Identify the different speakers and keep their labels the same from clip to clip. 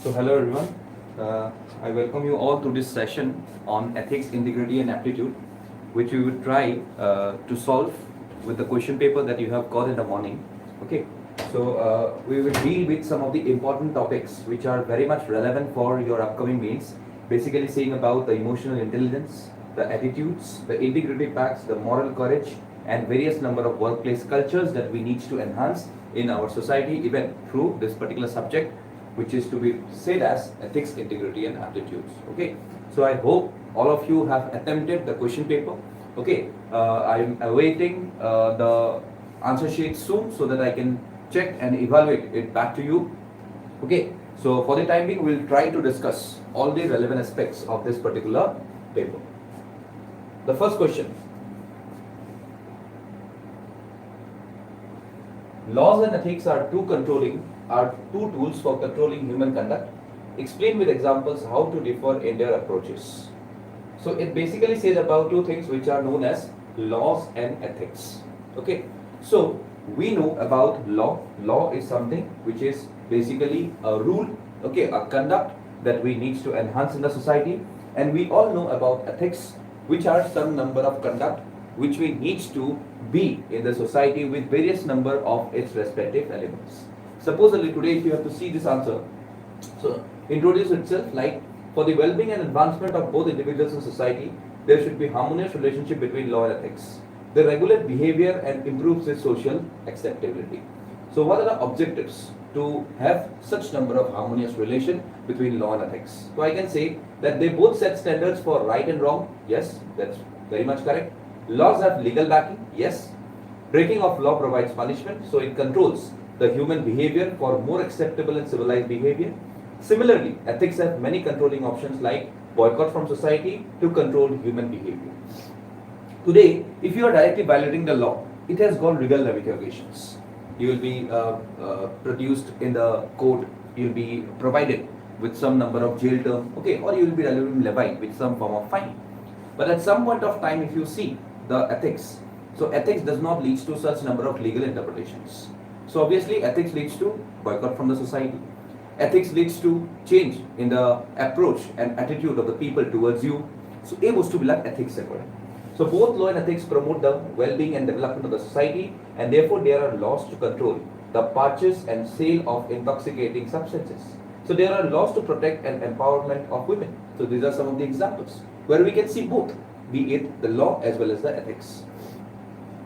Speaker 1: So hello everyone. I welcome you all to this session on ethics, integrity and aptitude, which we will try to solve with the question paper that you have got in the morning. Okay. So we will deal with some of the important topics which are very much relevant for your upcoming mains. Basically saying about the emotional intelligence, the attitudes, the integrity pacts, the moral courage, and various number of workplace cultures that we need to enhance in our society even through this particular subject, which is to be said as ethics, integrity and aptitudes. Okay, so I hope all of you have attempted the question paper. Okay, I am awaiting the answer sheet soon so that I can check and evaluate it back to you. Okay, so for the time being, we'll try to discuss all the relevant aspects of this particular paper. The first question: laws and ethics are two tools for controlling human conduct. Explain with examples how to differ in their approaches. So it basically says about two things which are known as laws and ethics. Okay, so we know about law. Law is something which is basically a rule, okay, a conduct that we need to enhance in the society, and we all know about ethics, which are some number of conduct which we need to be in the society with various number of its respective elements. Supposedly today, if you have to see this answer, so introduce itself like, for the well-being and advancement of both individuals and society, there should be harmonious relationship between law and ethics. They regulate behavior and improves its social acceptability. So what are the objectives to have such number of harmonious relation between law and ethics? So I can say that they both set standards for right and wrong. Yes, that's very much correct. Laws have legal backing. Yes. Breaking of law provides punishment, so it controls the human behavior for more acceptable and civilized behavior. Similarly, ethics have many controlling options like boycott from society to control human behavior. Today, if you are directly violating the law, it has got legal ramifications. You will be produced in the court, you will be provided with some number of jail term, okay, or you will be levied with some form of fine. But at some point of time, if you see the ethics, so ethics does not lead to such number of legal interpretations. So obviously, ethics leads to boycott from the society. Ethics leads to change in the approach and attitude of the people towards you. So A was to be like ethics separate. So both law and ethics promote the well-being and development of the society, and therefore there are laws to control the purchase and sale of intoxicating substances. So there are laws to protect and empowerment of women. So these are some of the examples where we can see both, be it the law as well as the ethics.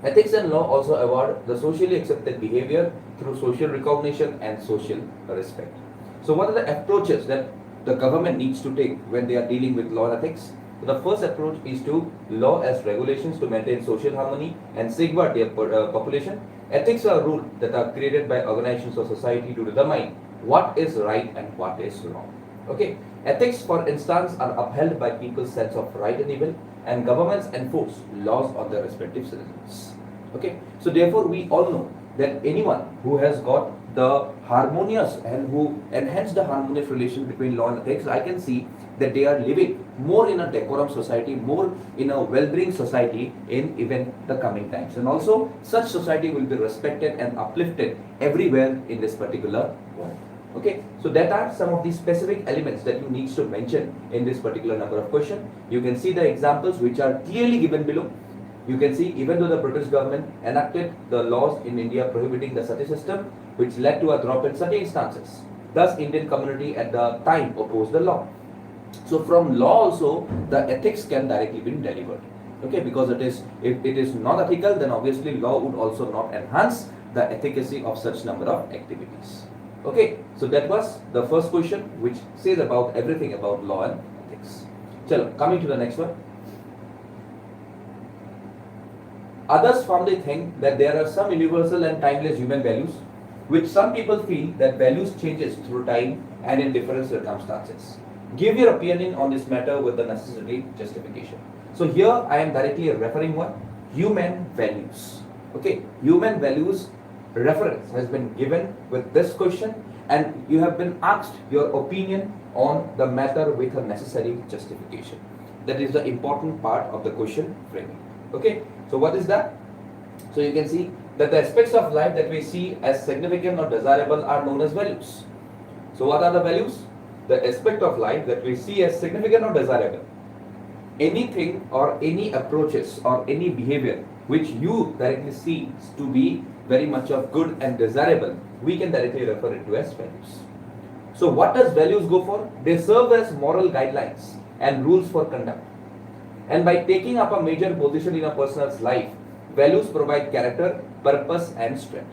Speaker 1: Ethics and law also award the socially accepted behavior through social recognition and social respect. So what are the approaches that the government needs to take when they are dealing with law and ethics? So the first approach is to law as regulations to maintain social harmony and safeguard their population. Ethics are rules that are created by organizations or society to determine what is right and what is wrong. Okay. Ethics, for instance, are upheld by people's sense of right and evil, and governments enforce laws on their respective citizens. Okay. So therefore, we all know that anyone who has got the harmonious and who enhance the harmonious relation between law and ethics, I can see that they are living more in a decorum society, more in a well-being society in even the coming times. And also, such society will be respected and uplifted everywhere in this particular world. Okay, so that are some of the specific elements that you need to mention in this particular number of questions. You can see the examples which are clearly given below. You can see even though the British government enacted the laws in India prohibiting the sati system, which led to a drop in sati instances. Thus, Indian community at the time opposed the law. So from law also, the ethics can directly be delivered. Okay, because if it is not ethical, then obviously law would also not enhance the efficacy of such number of activities. Okay, so that was the first question which says about everything about law and ethics. Chalo, coming to the next one. Others firmly think that there are some universal and timeless human values, which some people feel that values changes through time and in different circumstances. Give your opinion on this matter with the necessary justification. So here I am directly referring what? Human values. Okay, human values reference has been given with this question, and you have been asked your opinion on the matter with a necessary justification. That is the important part of the question framing. Okay, so what is that? So you can see that the aspects of life that we see as significant or desirable are known as values. So what are the values? the aspect of life that we see as significant or desirable. Anything or any approaches or any behavior which you directly see to be very much of good and desirable, we can directly refer it to as values. So what does values go for? They serve as moral guidelines and rules for conduct. And by taking up a major position in a person's life, values provide character, purpose and strength.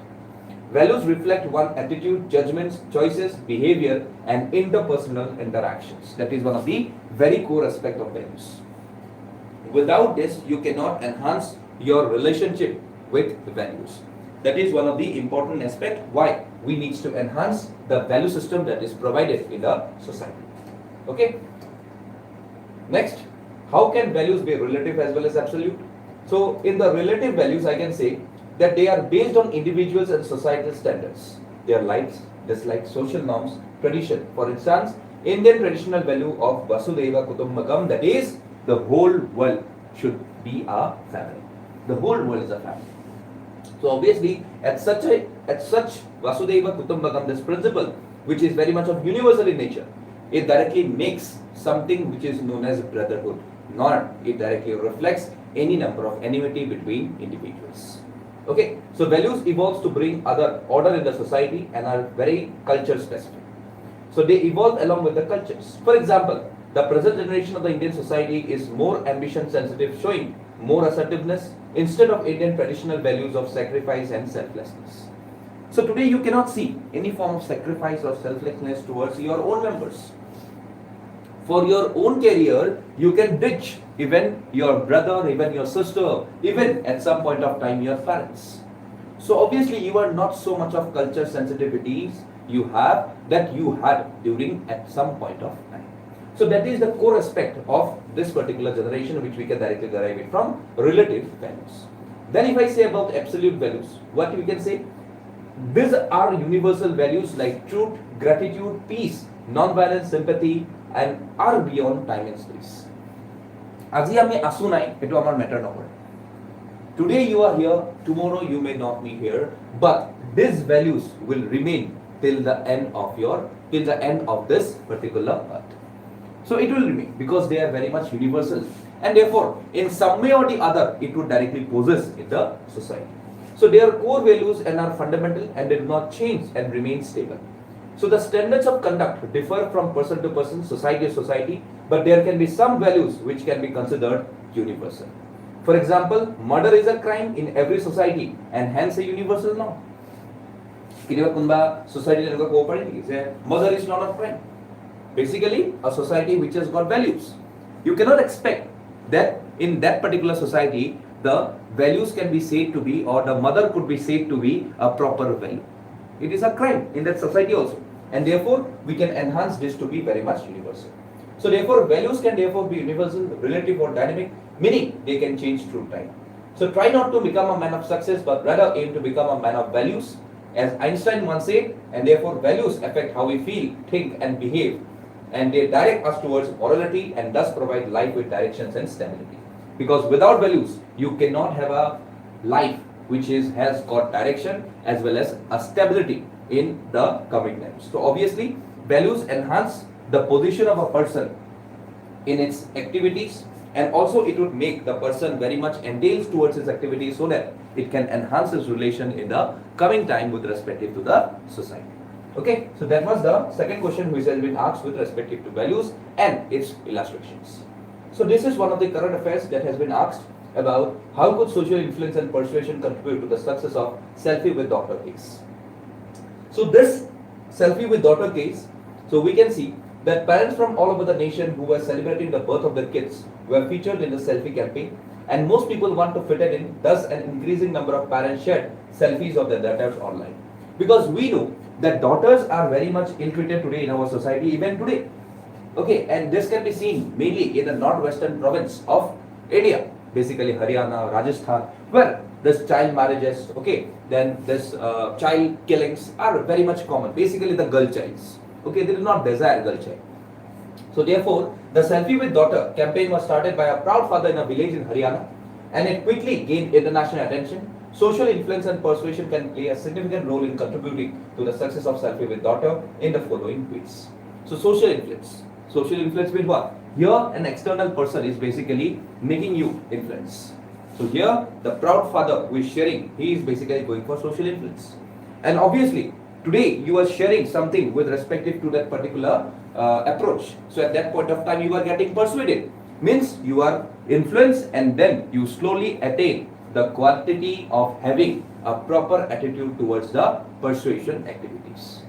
Speaker 1: Values reflect one's attitude, judgments, choices, behavior and interpersonal interactions. That is one of the very core aspects of values. Without this, you cannot enhance your relationship with the values. That is one of the important aspects why we need to enhance the value system that is provided in the society. Okay. Next, how can values be relative as well as absolute? So in the relative values, I can say that they are based on individuals and societal standards. Their likes, dislikes, social norms, tradition. For instance, Indian traditional value of Vasudhaiva Kutumbakam, that is, the whole world should be a family. The whole world is a family. So obviously, at such Vasudhaiva Kutumbakam, this principle, which is very much of universal in nature, it directly makes something which is known as brotherhood, not it directly reflects any number of enmity between individuals. Okay, so values evolves to bring other order in the society and are very culture specific. So they evolve along with the cultures. For example, the present generation of the Indian society is more ambition sensitive, showing more assertiveness instead of Indian traditional values of sacrifice and selflessness. So today you cannot see any form of sacrifice or selflessness towards your own members. For your own career, you can ditch even your brother, even your sister, even at some point of time your parents. So obviously you are not so much of culture sensitivities you have that you had during at some point of time. So that is the core aspect of this particular generation which we can directly derive it from relative values. Then if I say about absolute values, what we can say? These are universal values like truth, gratitude, peace, non-violence, sympathy and are beyond time and space. আজি আমি আসু নাই এটো আমার matter নকৰে. Today you are here, tomorrow you may not be here, but these values will remain till the end of this particular earth. So it will remain because they are very much universal and therefore in some way or the other it would directly possess in the society. So they are core values and are fundamental and they do not change and remain stable. So the standards of conduct differ from person to person, society to society, but there can be some values which can be considered universal. For example, murder is a crime in every society and hence a universal norm. Kitiba kunba society enaka kobo pare niki je murder is not a crime. Basically, a society which has got values. You cannot expect that in that particular society the values can be said to be or the mother could be said to be a proper value. It is a crime in that society also. And therefore, we can enhance this to be very much universal. So therefore, values can therefore be universal, relative or dynamic, meaning they can change through time. So try not to become a man of success, but rather aim to become a man of values. As Einstein once said, and therefore values affect how we feel, think and behave. And they direct us towards morality and thus provide life with directions and stability. Because without values, you cannot have a life which has got direction as well as a stability in the coming times. So obviously, values enhance the position of a person in its activities and also it would make the person very much entails towards his activities so that it can enhance his relation in the coming time with respect to the society. Okay, so that was the second question which has been asked with respect to values and its illustrations. So this is one of the current affairs that has been asked about how could social influence and persuasion contribute to the success of selfie with daughter case. So this selfie with daughter case, so we can see that parents from all over the nation who were celebrating the birth of their kids were featured in the selfie campaign and most people want to fit it in, thus an increasing number of parents shared selfies of their daughters online. Because we know that daughters are very much ill-treated today in our society, even today. Okay, and this can be seen mainly in the northwestern province of India, basically Haryana, Rajasthan, where this child marriages, okay, then this child killings are very much common, basically the girl childs. Okay, they do not desire girl child. So therefore, the selfie with daughter campaign was started by a proud father in a village in Haryana and it quickly gained international attention. Social influence and persuasion can play a significant role in contributing to the success of selfie with daughter in the following ways. So social influence. Social influence means what? Here an external person is basically making you influence. So here the proud father who is sharing, he is basically going for social influence. And obviously today you are sharing something with respect to that particular approach. So at that point of time you are getting persuaded. Means you are influenced and then you slowly attain the quantity of having a proper attitude towards the persuasion activities.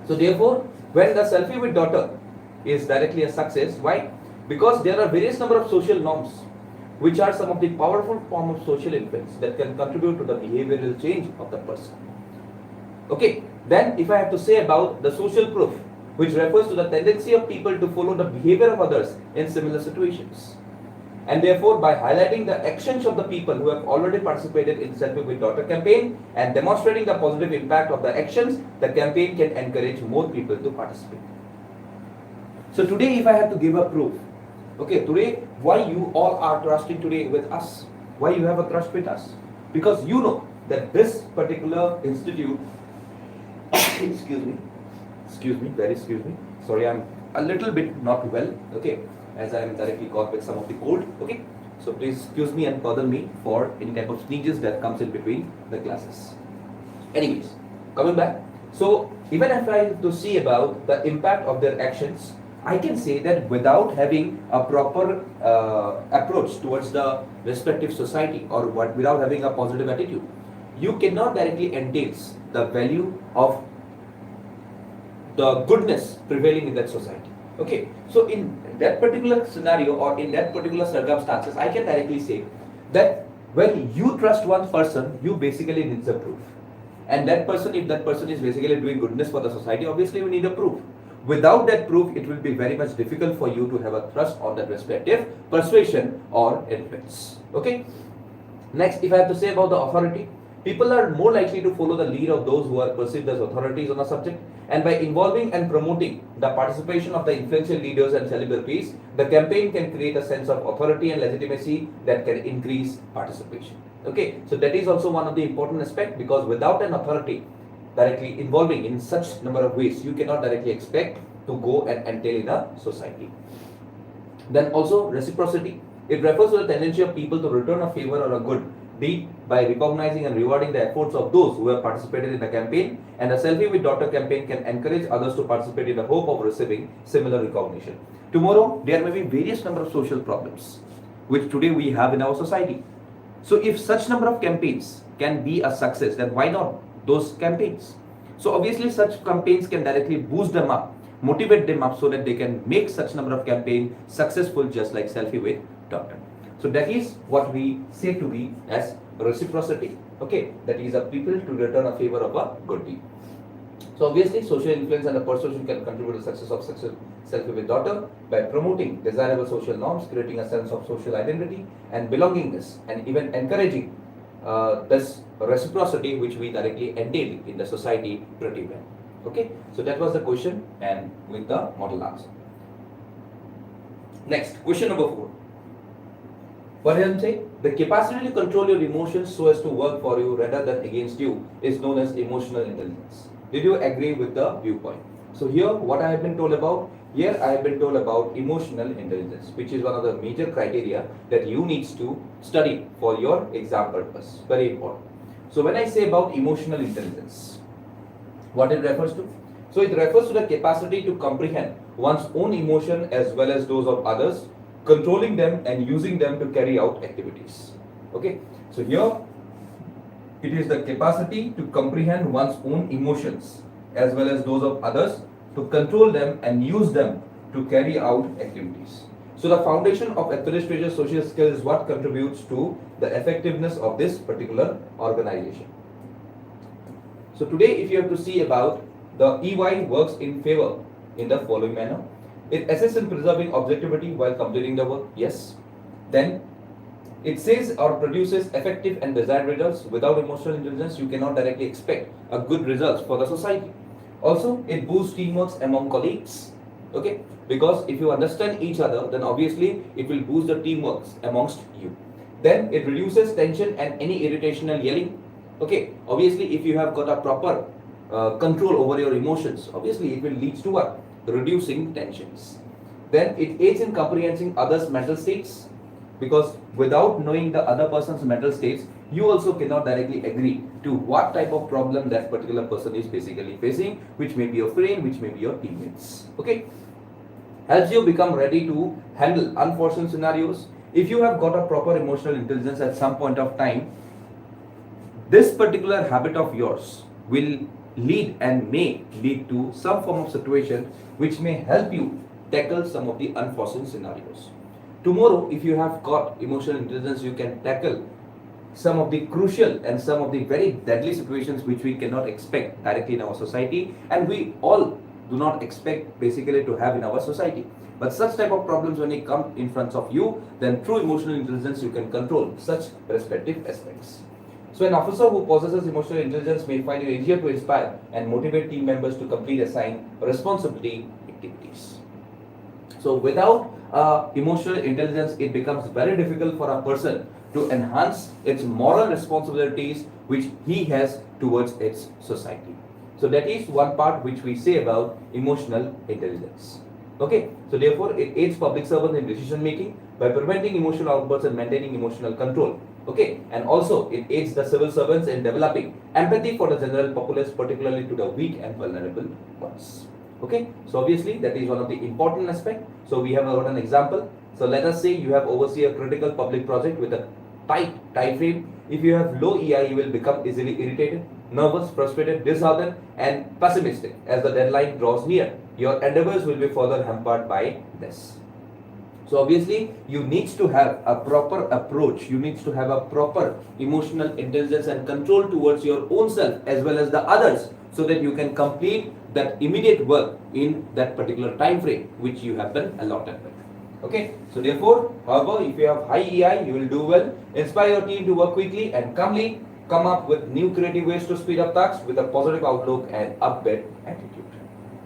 Speaker 1: So therefore, when the selfie with daughter is directly a success, why? Because there are various number of social norms which are some of the powerful form of social influence that can contribute to the behavioral change of the person. Okay, then if I have to say about the social proof, which refers to the tendency of people to follow the behavior of others in similar situations. And therefore, by highlighting the actions of the people who have already participated in Selfie with Daughter campaign and demonstrating the positive impact of the actions, the campaign can encourage more people to participate. So today, if I have to give a proof, okay, today, why you all are trusting today with us? Why you have a trust with us? Because you know that this particular institute, excuse me, sorry, I'm a little bit not well, okay, as I am directly caught with some of the cold, okay, so please excuse me and pardon me for any type of sneezes that comes in between the classes. Anyways, coming back, so even if I have to see about the impact of their actions, I can say that without having a proper approach towards the respective society or without having a positive attitude, you cannot directly entail the value of the goodness prevailing in that society. Okay, so in that particular scenario or in that particular circumstances, I can directly say that when you trust one person, you basically need the proof. And that person, if that person is basically doing goodness for the society, obviously we need a proof. Without that proof, it will be very much difficult for you to have a trust on that respective persuasion or influence. Okay. Next, if I have to say about the authority, people are more likely to follow the lead of those who are perceived as authorities on a subject. And by involving and promoting the participation of the influential leaders and celebrities, the campaign can create a sense of authority and legitimacy that can increase participation. Okay, so that is also one of the important aspects, because without an authority directly involving in such number of ways, you cannot directly expect to go and entail in a society. Then also reciprocity. It refers to the tendency of people to return a favor or a good deed by recognizing and rewarding the efforts of those who have participated in the campaign, and the Selfie with Daughter campaign can encourage others to participate in the hope of receiving similar recognition. Tomorrow, there may be various number of social problems which today we have in our society. So if such number of campaigns can be a success, then why not those campaigns? So obviously such campaigns can directly boost them up, motivate them up so that they can make such number of campaigns successful, just like Selfie with Daughter. So that is what we say to be as reciprocity. Okay, that is a people to return a favor of a good deed. So obviously social influence and the persuasion can contribute to the success of Selfie with Daughter by promoting desirable social norms, creating a sense of social identity and belongingness, and even encouraging this reciprocity which we directly entail in the society pretty well. Okay, so that was the question and with the model answer. Next, question number 4. What does it say? The capacity to control your emotions so as to work for you rather than against you is known as emotional intelligence. Did you agree with the viewpoint? So here, what I have been told about, here I have been told about emotional intelligence, which is one of the major criteria that you need to study for your exam purpose. Very important. So when I say about emotional intelligence, what it refers to? So it refers to the capacity to comprehend one's own emotion as well as those of others, controlling them and using them to carry out activities. Okay, so here it is the capacity to comprehend one's own emotions as well as those of others, to control them and use them to carry out activities. So the foundation of administrative social skills is what contributes to the effectiveness of this particular organization. So today, if you have to see about the EY works in favor in the following manner. It assists in preserving objectivity while completing the work. Yes. Then it says or produces effective and desired results. Without emotional intelligence, you cannot directly expect a good results for the society. Also, it boosts teamwork among colleagues. Okay, because if you understand each other, then obviously it will boost the teamwork amongst you. Then it reduces tension and any irritation and yelling. Okay, obviously if you have got a proper control over your emotions, obviously it will lead to what? Reducing tensions. Then it aids in comprehending others' mental states, because without knowing the other person's mental states, you also cannot directly agree to what type of problem that particular person is basically facing, which may be your friend, which may be your teammates. Okay, helps you become ready to handle unforeseen scenarios. If you have got a proper emotional intelligence at some point of time, this particular habit of yours will lead and may lead to some form of situation which may help you tackle some of the unforeseen scenarios. Tomorrow, if you have got emotional intelligence, you can tackle some of the crucial and some of the very deadly situations which we cannot expect directly in our society, and we all do not expect basically to have in our society. But such type of problems, when they come in front of you, then through emotional intelligence you can control such respective aspects. So an officer who possesses emotional intelligence may find it easier to inspire and motivate team members to complete assigned responsibility activities. So without emotional intelligence, it becomes very difficult for a person to enhance its moral responsibilities which he has towards its society. So that is one part which we say about emotional intelligence. Okay, so therefore it aids public servants in decision making by preventing emotional outbursts and maintaining emotional control. Okay, and also it aids the civil servants in developing empathy for the general populace, particularly to the weak and vulnerable ones. Okay, so obviously that is one of the important aspect. So we have got an example. So let us say you have oversee a critical public project with a tight time frame. If you have low EI, you will become easily irritated, nervous, frustrated, disheartened, and pessimistic as the deadline draws near. Your endeavors will be further hampered by this. So obviously you need to have a proper approach, you need to have a proper emotional intelligence and control towards your own self as well as the others, so that you can complete that immediate work in that particular time frame which you have been allotted with. Okay, so therefore, however, if you have high EI, you will do well, inspire your team to work quickly and calmly, come up with new creative ways to speed up tasks with a positive outlook and upbeat attitude.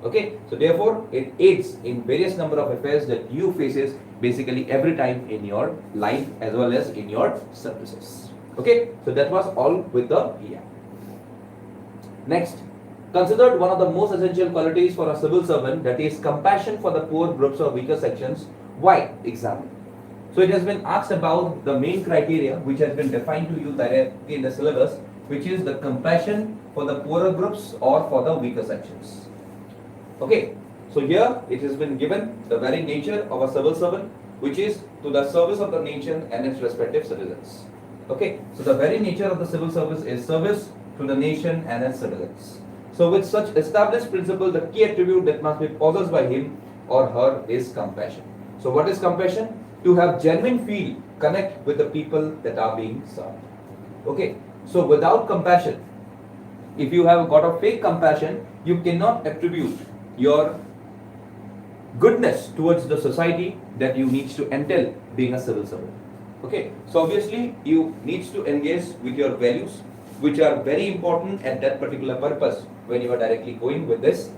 Speaker 1: Okay, so therefore it aids in various number of affairs that you faces basically every time in your life as well as in your services. Okay, so that was all with the EI. Next, considered one of the most essential qualities for a civil servant, that is compassion for the poor groups or weaker sections. Why? Examine. So it has been asked about the main criteria which has been defined to you directly in the syllabus, which is the compassion for the poorer groups or for the weaker sections. Okay, so here it has been given the very nature of a civil servant, which is to the service of the nation and its respective citizens. Okay, so the very nature of the civil service is service to the nation and its citizens. So with such established principle, the key attribute that must be possessed by him or her is compassion. So what is compassion? To have genuine feel, connect with the people that are being served. Okay, so without compassion, if you have got a fake compassion, you cannot attribute your goodness towards the society that you need to entail being a civil servant. Okay, so obviously you need to engage with your values, which are very important at that particular purpose when you are directly going with this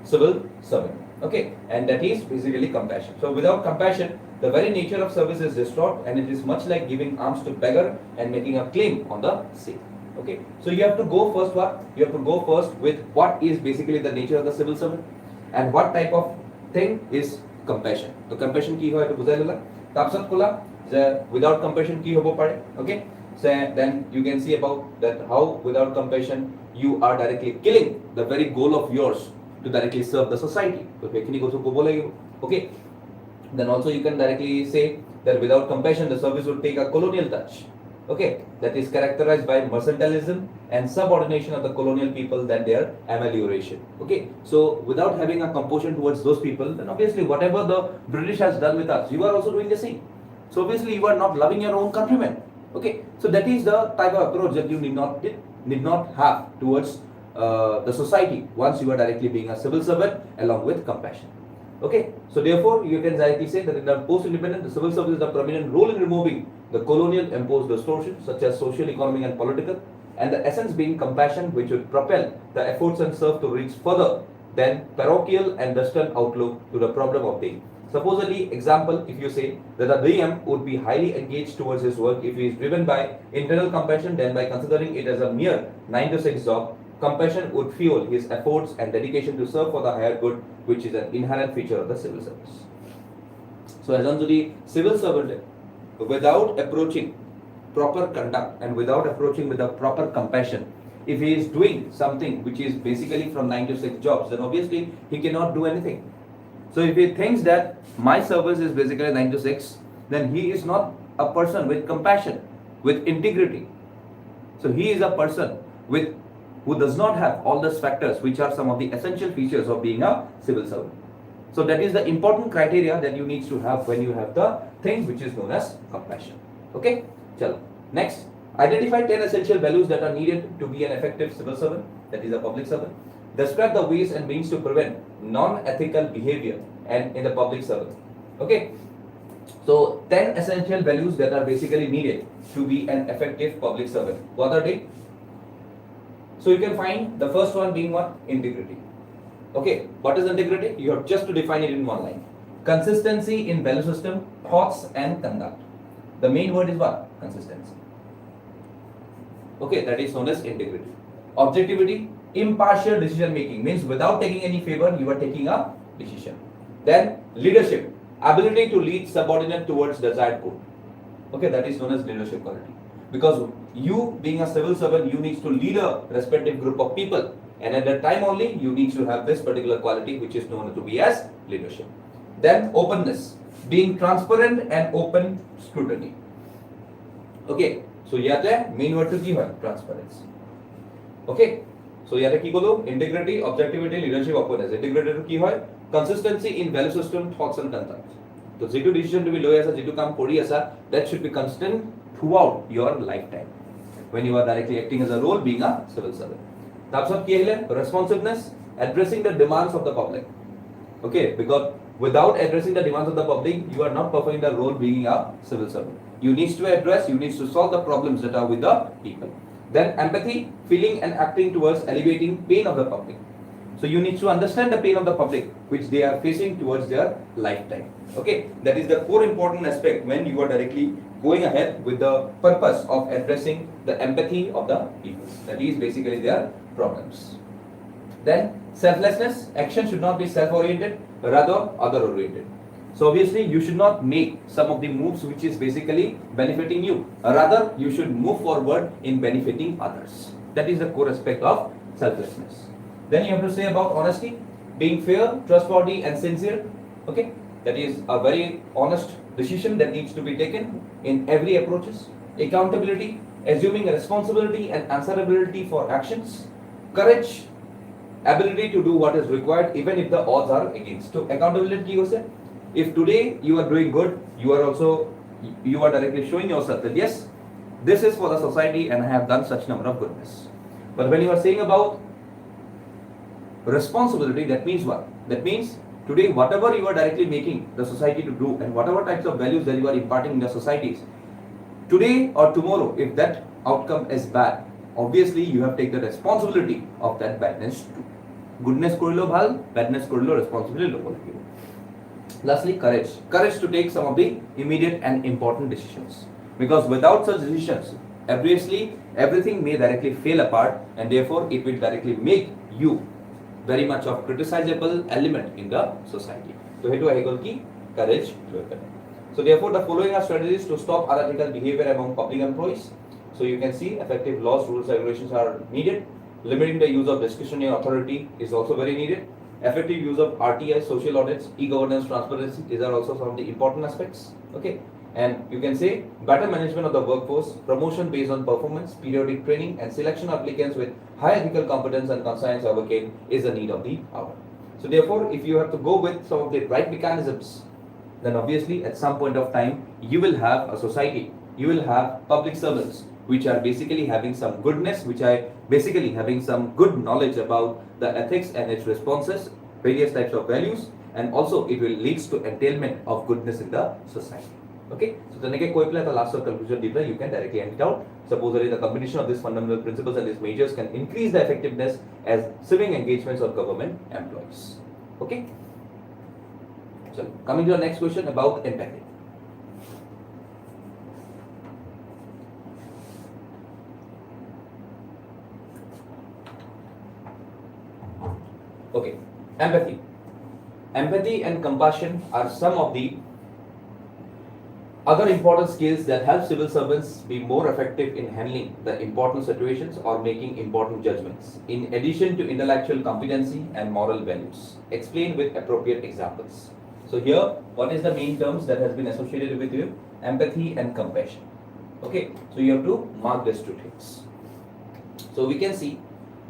Speaker 1: civil servant. Okay, and that is basically compassion. So without compassion, the very nature of service is destroyed, and it is much like giving alms to beggar and making a claim on the same. Okay, so you have to go first what? You have to go first with what is basically the nature of the civil servant and what type of thing is compassion. So compassion ki hoy to bujai lala. Tapsat kula without compassion ki hobo pare. Okay, so then you can see about that how without compassion you are directly killing the very goal of yours to directly serve the society. Okay, then also you can directly say that without compassion the service would take a colonial touch. Okay, that is characterized by mercantilism and subordination of the colonial people than their amelioration. Okay, so without having a compassion towards those people, then obviously whatever the British has done with us, you are also doing the same. So obviously you are not loving your own countrymen. Okay, so that is the type of approach that you need not have towards the society once you are directly being a civil servant along with compassion. Okay, so therefore you can directly say that in the post-independent, the civil service is a prominent role in removing the colonial imposed distortions such as social, economic and political, and the essence being compassion, which would propel the efforts and serve to reach further than parochial and western outlook to the problem of day. Supposedly, example, if you say that a DM would be highly engaged towards his work if he is driven by internal compassion than by considering it as a mere 9 to 6 job, compassion would fuel his efforts and dedication to serve for the higher good, which is an inherent feature of the civil service. So as on to the civil servant, without approaching proper conduct and without approaching with a proper compassion, if he is doing something which is basically from 9 to 6 jobs, then obviously he cannot do anything. So if he thinks that my service is basically 9 to 6, then he is not a person with compassion, with integrity. So he is a person with who does not have all those factors which are some of the essential features of being a civil servant. So that is the important criteria that you need to have when you have the thing which is known as compassion. Okay? Chalo. Next, identify 10 essential values that are needed to be an effective civil servant, that is a public servant. Describe the ways and means to prevent non-ethical behavior and in the public servant. Okay? So 10 essential values that are basically needed to be an effective public servant. What are they? So you can find the first one being what? Integrity. Okay, what is integrity? You have just to define it in one line. Consistency in value system, thoughts and conduct. The main word is what? Consistency. Okay, that is known as integrity. Objectivity, impartial decision making, means without taking any favor, you are taking a decision. Then leadership, ability to lead subordinate towards desired goal. Okay, that is known as leadership quality. Because you being a civil servant, you need to lead a respective group of people, and at that time only you need to have this particular quality which is known to be as leadership. Then openness, being transparent and open scrutiny. Okay, so here main word to give transparency. Okay, so here ki bolo integrity, objectivity, leadership, openness. Integrity to ki hoy consistency in value system, thoughts and conduct. So jitu decision to be low asa, jitu kaam kori asa, that should be constant throughout your lifetime when you are directly acting as a role being a civil servant. Responsiveness, addressing the demands of the public. Okay, because without addressing the demands of the public, you are not performing the role being a civil servant. You need to address, you need to solve the problems that are with the people. Then empathy, feeling and acting towards alleviating pain of the public. So you need to understand the pain of the public which they are facing towards their lifetime. Okay, that is the core important aspect when you are directly going ahead with the purpose of addressing the empathy of the people. That is basically their problems. Then selflessness, action should not be self-oriented, rather other-oriented. So obviously you should not make some of the moves which is basically benefiting you. Rather you should move forward in benefiting others. That is the core aspect of selflessness. Then you have to say about honesty, being fair, trustworthy and sincere. Okay, that is a very honest decision that needs to be taken in every approaches. Accountability, assuming a responsibility and answerability for actions. Courage, ability to do what is required even if the odds are against. So accountability you say, if today you are doing good, you are directly showing yourself that yes, this is for the society and I have done such number of goodness. But when you are saying about responsibility, that means what? That means today whatever you are directly making the society to do and whatever types of values that you are imparting in the societies, today or tomorrow if that outcome is bad, obviously you have to take the responsibility of that badness too. Goodness korilo bhal, badness korilo responsibility lobo lagibo. Lastly, courage. Courage to take some of the immediate and important decisions. Because without such decisions, obviously everything may directly fail apart and therefore it will directly make you very much of criticizable element in the society. So hetu ahigol ki courage. So therefore the following are strategies to stop unethical behavior among public employees. So you can see effective laws, rules, regulations are needed. Limiting the use of discretionary authority is also very needed. Effective use of RTI, social audits, e-governance, transparency, these are also some of the important aspects. Okay, and you can say better management of the workforce, promotion based on performance, periodic training, and selection of applicants with high ethical competence and conscience overcame is the need of the hour. So therefore, if you have to go with some of the right mechanisms, then obviously at some point of time you will have a society, you will have public servants which are basically having some goodness, which are basically having some good knowledge about the ethics and its responses, various types of values, and also it will lead to entailment of goodness in the society. Okay, so the next the last conclusion you can directly end it out. Supposedly the combination of these fundamental principles and these measures can increase the effectiveness as civic engagements of government employees. Okay, so coming to the next question about empathy. Okay, empathy. Empathy and compassion are some of the other important skills that help civil servants be more effective in handling the important situations or making important judgments, in addition to intellectual competency and moral values. Explain with appropriate examples. So here, what is the main terms that has been associated with you? Empathy and compassion. Okay, so you have to mark these two things. So we can see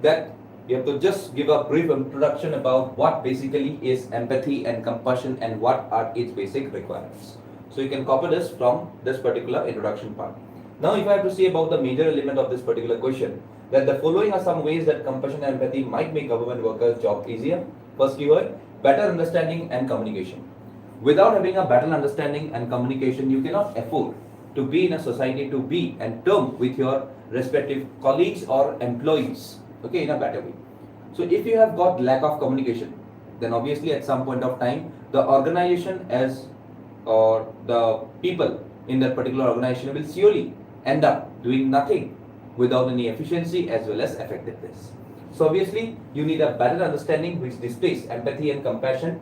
Speaker 1: that you have to just give a brief introduction about what basically is empathy and compassion and what are its basic requirements. So you can copy this from this particular introduction part. Now if I have to say about the major element of this particular question, that the following are some ways that compassion and empathy might make government workers' job easier. First keyword, better understanding and communication. Without having a better understanding and communication, you cannot afford to be in a society, to be and term with your respective colleagues or employees, okay, in a better way. So if you have got lack of communication, then obviously at some point of time, the organization as or the people in that particular organization will surely end up doing nothing without any efficiency as well as effectiveness. So obviously you need a better understanding which displays empathy and compassion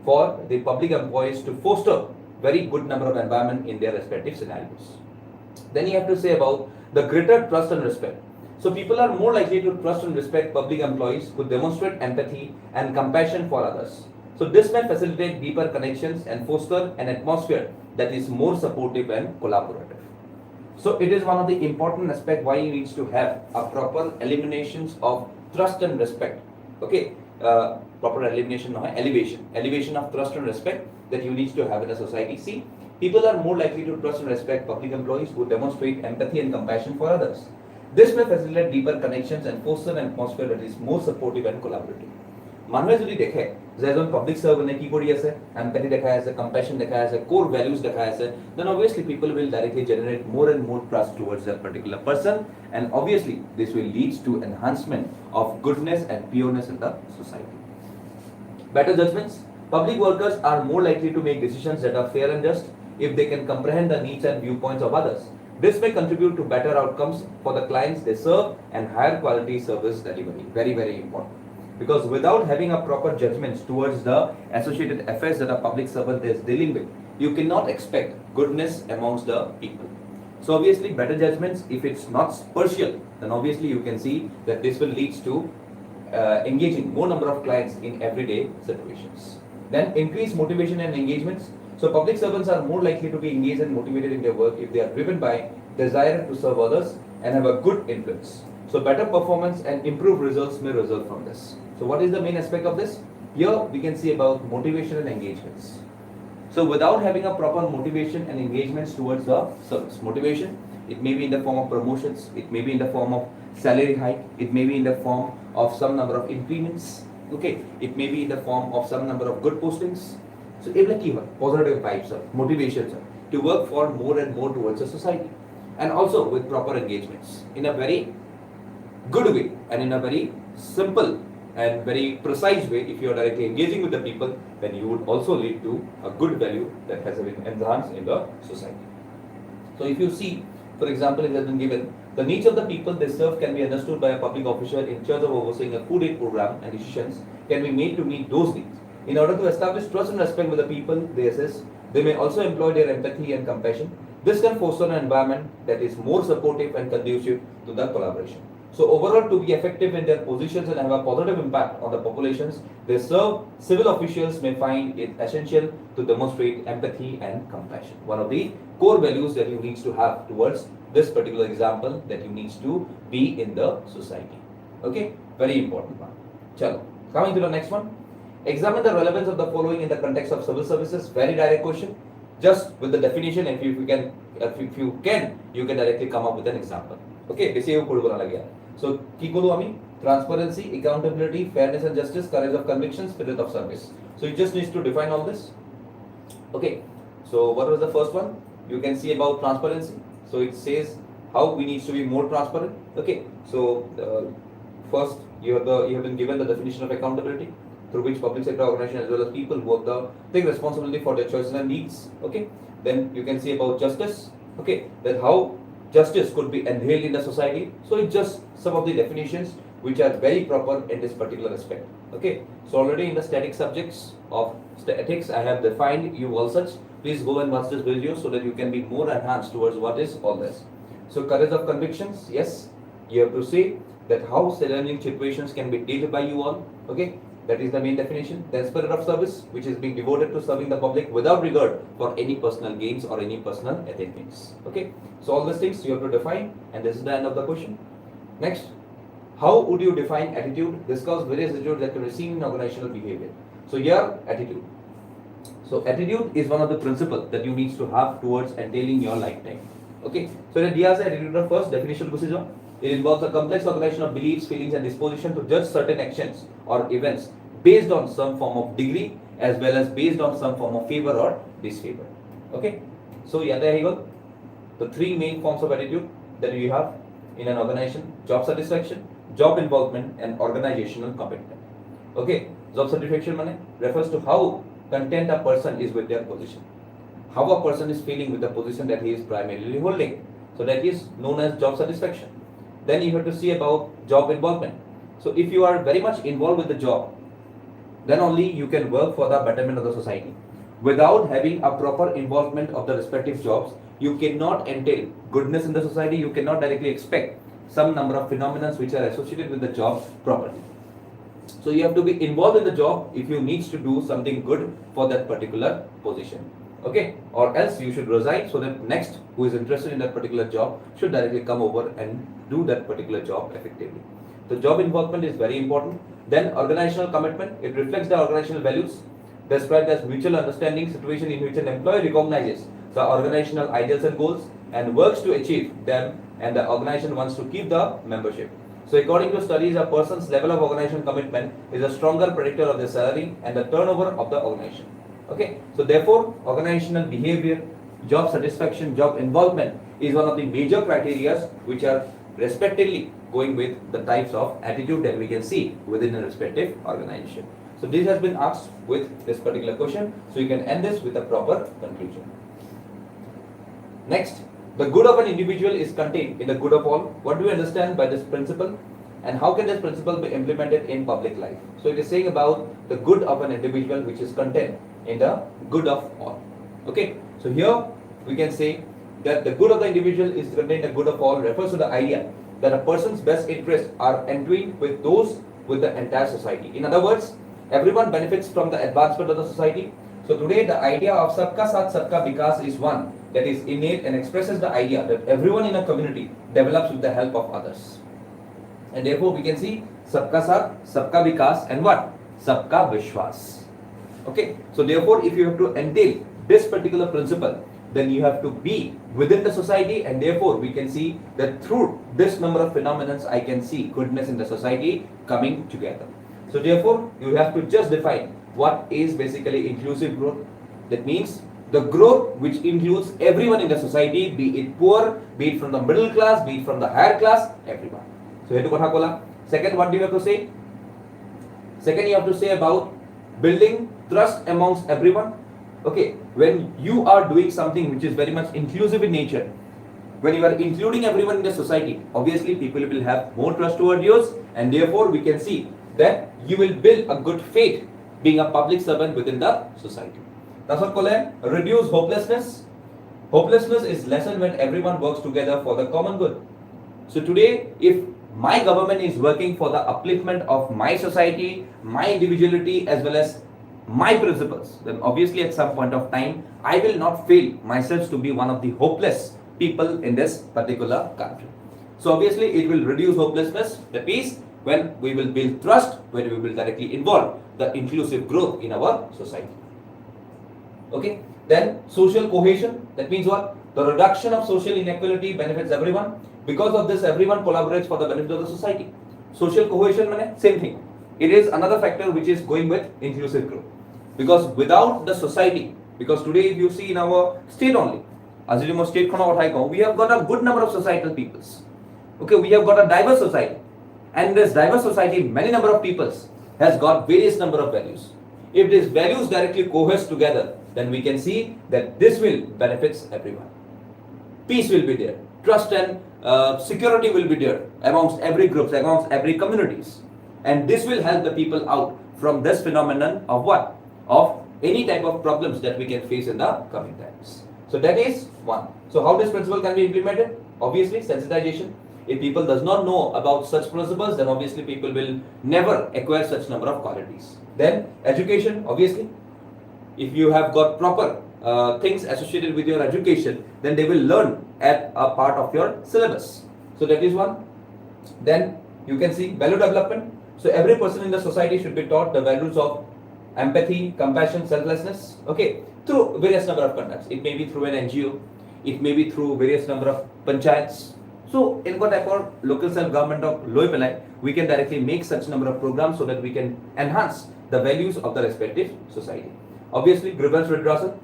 Speaker 1: for the public employees to foster very good number of environment in their respective scenarios. Then you have to say about the greater trust and respect. So people are more likely to trust and respect public employees who demonstrate empathy and compassion for others. So this may facilitate deeper connections and foster an atmosphere that is more supportive and collaborative. So it is one of the important aspects why you need to have a proper eliminations of trust and respect. Okay, proper elimination, no, elevation of trust and respect that you need to have in a society. See, people are more likely to trust and respect public employees who demonstrate empathy and compassion for others. This may facilitate deeper connections and foster an atmosphere that is more supportive and collaborative. মানুহে যদি দেখে যে এজন public সার্ভেন্টে কি কৰি আছে, empathy দেখাই আছে, কম্প্যাশন দেখাই আছে, কোর ভ্যালুজ দেখাই আছে, then obviously people will directly generate more and more trust towards that particular person, and obviously this will lead to enhancement of goodness and pureness in the society. Better judgments. Public workers are more likely to make decisions that are fair and just if they can comprehend the needs and viewpoints of others. This may contribute to better outcomes for the clients they serve and higher quality service delivery. Very, very important. Because without having a proper judgments towards the associated affairs that a public servant is dealing with, you cannot expect goodness amongst the people. So obviously better judgments, if it's not partial, then obviously you can see that this will lead to engaging more number of clients in everyday situations. Then increase motivation and engagements. So public servants are more likely to be engaged and motivated in their work if they are driven by desire to serve others and have a good influence. So better performance and improved results may result from this. So what is the main aspect of this? Here we can see about motivation and engagements. So without having a proper motivation and engagements towards the service, motivation, it may be in the form of promotions, it may be in the form of salary hike, it may be in the form of some number of increments, okay, it may be in the form of some number of good postings. So every keyword, positive vibes, motivations to work for more and more towards the society, and also with proper engagements in a very good way and in a very simple and very precise way. If you are directly engaging with the people, then you would also lead to a good value that has been enhanced in the society. So if you see, for example, it has been given, the needs of the people they serve can be understood by a public official in charge of overseeing a food aid program, and decisions can be made to meet those needs. In order to establish trust and respect with the people they assist, they may also employ their empathy and compassion. This can foster an environment that is more supportive and conducive to the collaboration. So overall, to be effective in their positions and have a positive impact on the populations they serve, civil officials may find it essential to demonstrate empathy and compassion. One of the core values that you need to have towards this particular example that you need to be in the society. Okay, very important one. Chalo, coming to the next one. Examine the relevance of the following in the context of civil services. Very direct question. Just with the definition, if you can, you can directly come up with an example. Okay, বেশি এও করব না লাগে। So কি করব আমি? Transparency, accountability, fairness and justice, courage of conviction, spirit of service. So you just need to define all this. Okay, so what was the first one? You can see about transparency. So it says how we need to be more transparent. Okay, so first you have been given the definition of accountability, through which public sector organization as well as people who have take responsibility for their choices and needs. Okay, then you can see about justice. Okay, that how justice could be inhaled in the society. So it's just some of the definitions which are very proper in this particular aspect. Okay, so already in the static subjects of ethics, I have defined you all such. Please go and watch this video so that you can be more enhanced towards what is all this. So courage of convictions, yes, you have to say that how challenging situations can be dealt by you all. Okay, that is the main definition. The spirit of service, which is being devoted to serving the public without regard for any personal gains or any personal attainments. Okay, so all these things you have to define, and this is the end of the question. Next, how would you define attitude? Discuss various attitudes that can be seen in organizational behavior. So here, attitude. So attitude is one of the principles that you need to have towards entailing your lifetime. Okay, so the diya se attitude of first definition kuch it involves a complex organization of beliefs, feelings, and disposition to judge certain actions or events based on some form of degree as well as based on some form of favor or disfavor. Okay, so yeah, there you go. The three main forms of attitude that you have in an organization: job satisfaction, job involvement, and organizational commitment. Okay, job satisfaction refers to how content a person is with their position, how a person is feeling with the position that he is primarily holding. So that is known as job satisfaction. Then you have to see about job involvement. So if you are very much involved with the job, then only you can work for the betterment of the society. Without having a proper involvement of the respective jobs, you cannot entail goodness in the society. You cannot directly expect some number of phenomena which are associated with the job properly. So you have to be involved in the job if you need to do something good for that particular position. Okay, or else you should resign so that next who is interested in that particular job should directly come over and do that particular job effectively. The job involvement is very important. Then organizational commitment, it reflects the organizational values described as mutual understanding situation in which an employee recognizes the organizational ideals and goals and works to achieve them, and the organization wants to keep the membership. So according to studies, a person's level of organizational commitment is a stronger predictor of their salary and the turnover of the organization. Okay, so therefore organizational behavior, job satisfaction, job involvement is one of the major criteria which are respectively going with the types of attitude that we can see within a respective organization. So this has been asked with this particular question, so you can end this with a proper conclusion. Next, the good of an individual is contained in the good of all. What do you understand by this principle, and how can this principle be implemented in public life? So it is saying about the good of an individual which is contained in the good of all. Okay, so here we can say that the good of the individual is contained in the good of all refers to the idea that a person's best interests are entwined with those with the entire society. In other words, everyone benefits from the advancement of the society. So today the idea of Sabka Saath Sabka Vikas is one that is innate and expresses the idea that everyone in a community develops with the help of others. And therefore we can see Sabka Saath, Sabka Vikas, and what? Sabka Vishwas. Okay, so therefore if you have to entail this particular principle, then you have to be within the society, and therefore we can see that through this number of phenomena I can see goodness in the society coming together. So therefore you have to just define what is basically inclusive growth. That means the growth which includes everyone in the society, be it poor, be it from the middle class, be it from the higher class, everyone. So here to kotha kola. Second, what do you have to say? Second, you have to say about building trust amongst everyone. Okay, when you are doing something which is very much inclusive in nature, when you are including everyone in the society, obviously people will have more trust toward you, and therefore we can see that you will build a good faith being a public servant within the society. That's what called reduce hopelessness. Hopelessness is lessened when everyone works together for the common good. So today, if my government is working for the upliftment of my society, my individuality, as well as my principles, then obviously at some point of time, I will not feel myself to be one of the hopeless people in this particular country. So obviously it will reduce hopelessness, the peace, when we will build trust, when we will directly involve the inclusive growth in our society. Okay, then social cohesion, that means what? The reduction of social inequality benefits everyone. Because of this, everyone collaborates for the benefit of the society. Social cohesion, same thing. It is another factor which is going with inclusive growth. Because without the society, because today if you see in our state only, as you know, state we have got a good number of societal peoples. Okay, we have got a diverse society. And in this diverse society, many number of peoples has got various number of values. If these values directly cohere together, then we can see that this will benefits everyone. Peace will be there. Trust and security will be there amongst every groups, amongst every communities, and this will help the people out from this phenomenon of what? Of any type of problems that we can face in the coming times. So that is one. So how this principle can be implemented? Obviously, sensitization. If people does not know about such principles, then obviously people will never acquire such number of qualities. Then education, obviously, if you have got proper things associated with your education, then they will learn at a part of your syllabus. So that is one. Then you can see value development. So every person in the society should be taught the values of empathy, compassion, selflessness, okay, through various number of conducts. It may be through an NGO, it may be through various number of panchayats. So in what type of local self-government of Loipalai, we can directly make such number of programs so that we can enhance the values of the respective society. Obviously, grievance redressal.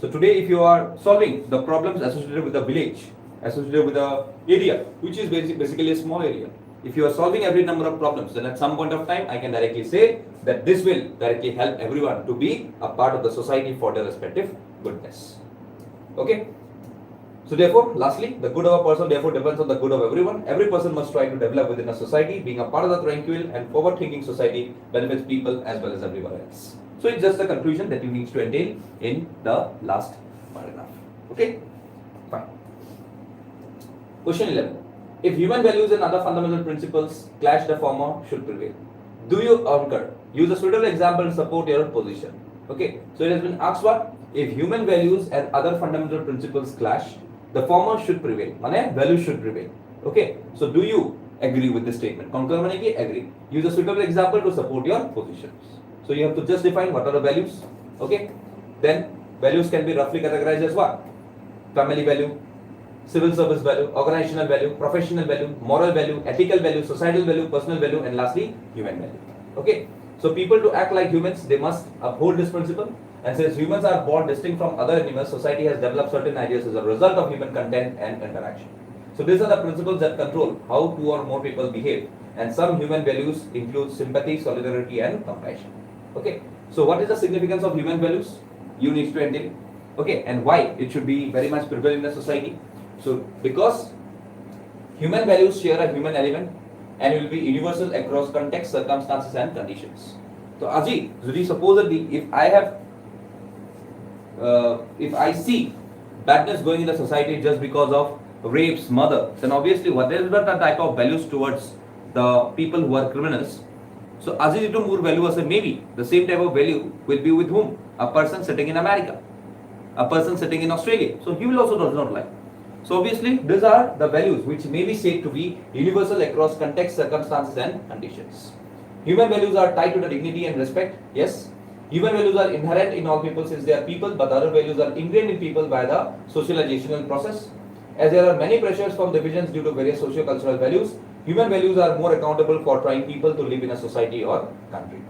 Speaker 1: So today, if you are solving the problems associated with the village, associated with the area, which is basically a small area, if you are solving every number of problems, then at some point of time, I can directly say that this will directly help everyone to be a part of the society for their respective goodness. Okay. So therefore, lastly, the good of a person therefore depends on the good of everyone. Every person must try to develop within a society. Being a part of the tranquil and forward-thinking society benefits people as well as everyone else. So it's just the conclusion that you need to entail in the last paragraph. Okay? Fine. Question 11. If human values and other fundamental principles clash, the former should prevail. Do you concur? Use a suitable example to support your position. Okay? So it has been asked what? If human values and other fundamental principles clash, the former should prevail. Mane values should prevail. Okay? So do you agree with this statement? Concur mane ki agree. Use a suitable example to support your positions. So you have to just define what are the values. Okay? Then values can be roughly categorized as what? Family value, civil service value, organizational value, professional value, moral value, ethical value, societal value, personal value, and lastly, human value. Okay? So people to act like humans, they must uphold this principle. And since humans are born distinct from other animals, society has developed certain ideas as a result of human content and interaction. So these are the principles that control how two or more people behave. And some human values include sympathy, solidarity, and compassion. Okay. So what is the significance of human values? You need to entail. Okay. And why it should be very much prevalent in the society? So because human values share a human element and will be universal across context, circumstances, and conditions. So Aji, supposedly if I see badness going in the society just because of rapes, murder, then obviously whatever the type of values towards the people who are criminals, so as it more value as maybe the same type of value will be with whom? A person sitting in America, a person sitting in Australia. So he will also does not like. So obviously these are the values which may be said to be universal across context, circumstances, and conditions. Human values are tied to the dignity and respect. Yes. Human values are inherent in all people since they are people, but other values are ingrained in people by the socializational process. As there are many pressures from divisions due to various socio-cultural values, human values are more accountable for trying people to live in a society or country.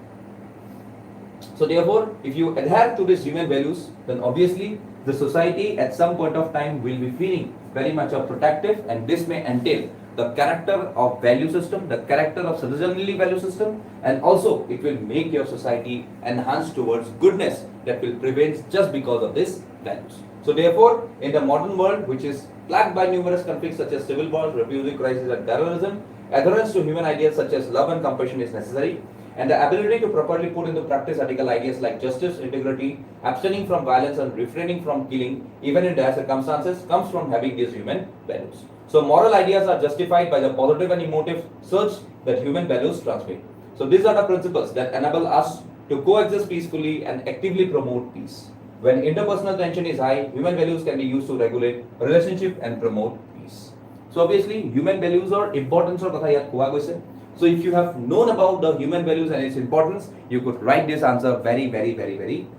Speaker 1: So therefore, if you adhere to these human values, then obviously the society at some point of time will be feeling very much of protective, and this may entail the character of value system, the character of citizenly value system, and also it will make your society enhance towards goodness that will prevail just because of these values. So therefore, in the modern world, which is plagued by numerous conflicts such as civil wars, refugee crisis, and terrorism, adherence to human ideas such as love and compassion is necessary, and the ability to properly put into practice ethical ideas like justice, integrity, abstaining from violence, and refraining from killing, even in dire circumstances, comes from having these human values. So moral ideas are justified by the positive and emotive surge that human values transmit. So these are the principles that enable us to coexist peacefully and actively promote peace. When interpersonal tension is high, human values can be used to regulate relationship and promote peace. So obviously, human values are importance of katha yaad kowa goise. So if you have known about the human values and its importance, you could write this answer very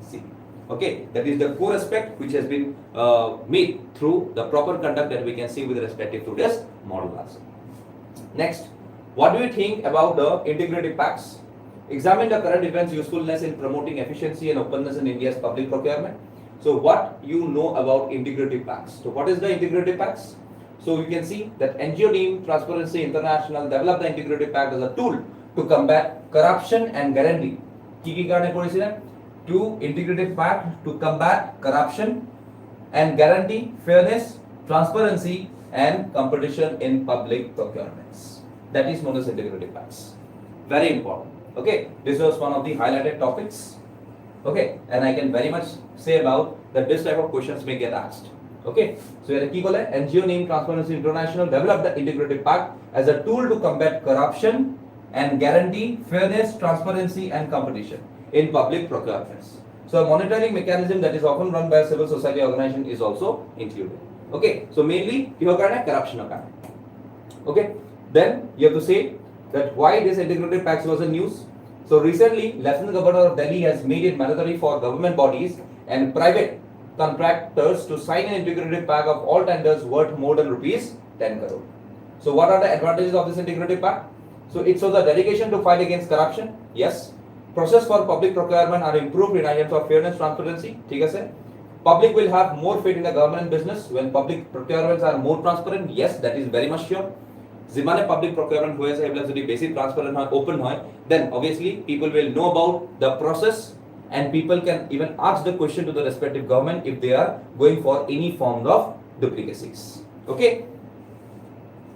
Speaker 1: simply. Okay, that is the core aspect which has been made through the proper conduct that we can see with respect to this model answer. Next, what do you think about the integrity pacts? Examine the current events' usefulness in promoting efficiency and openness in India's public procurement. So what you know about integrity pacts? So what is the integrity pacts? So you can see that NGO team Transparency International developed the integrity pact as a tool to combat corruption and guarantee. To integrity pact to combat corruption and guarantee fairness, transparency, and competition in public procurements. That is known as integrity pacts. Very important. Okay, this was one of the highlighted topics. Okay, and I can very much say about that this type of questions may get asked. Okay, so here key kole NGO named Transparency International developed the Integrity Pact as a tool to combat corruption and guarantee fairness, transparency, and competition in public procurements. So a monitoring mechanism that is often run by a civil society organization is also included. Okay, so mainly you have corruption. Okay, then you have to say that why this Integrity Pact was a news. So recently, Lieutenant Governor of Delhi has made it mandatory for government bodies and private contractors to sign an integrity pact of all tenders worth more than rupees 10 crore. So what are the advantages of this integrity pact? So it shows a dedication to fight against corruption. Yes. Process for public procurement are improved in items of fairness, transparency. Public will have more faith in the government and business when public procurements are more transparent. Yes, that is very much sure. Zimane public procurement hoye se যদি basic transparent hoy, open hoy, then obviously people will know about the process and people can even ask the question to the respective government if they are going for any form of duplicacies. Okay.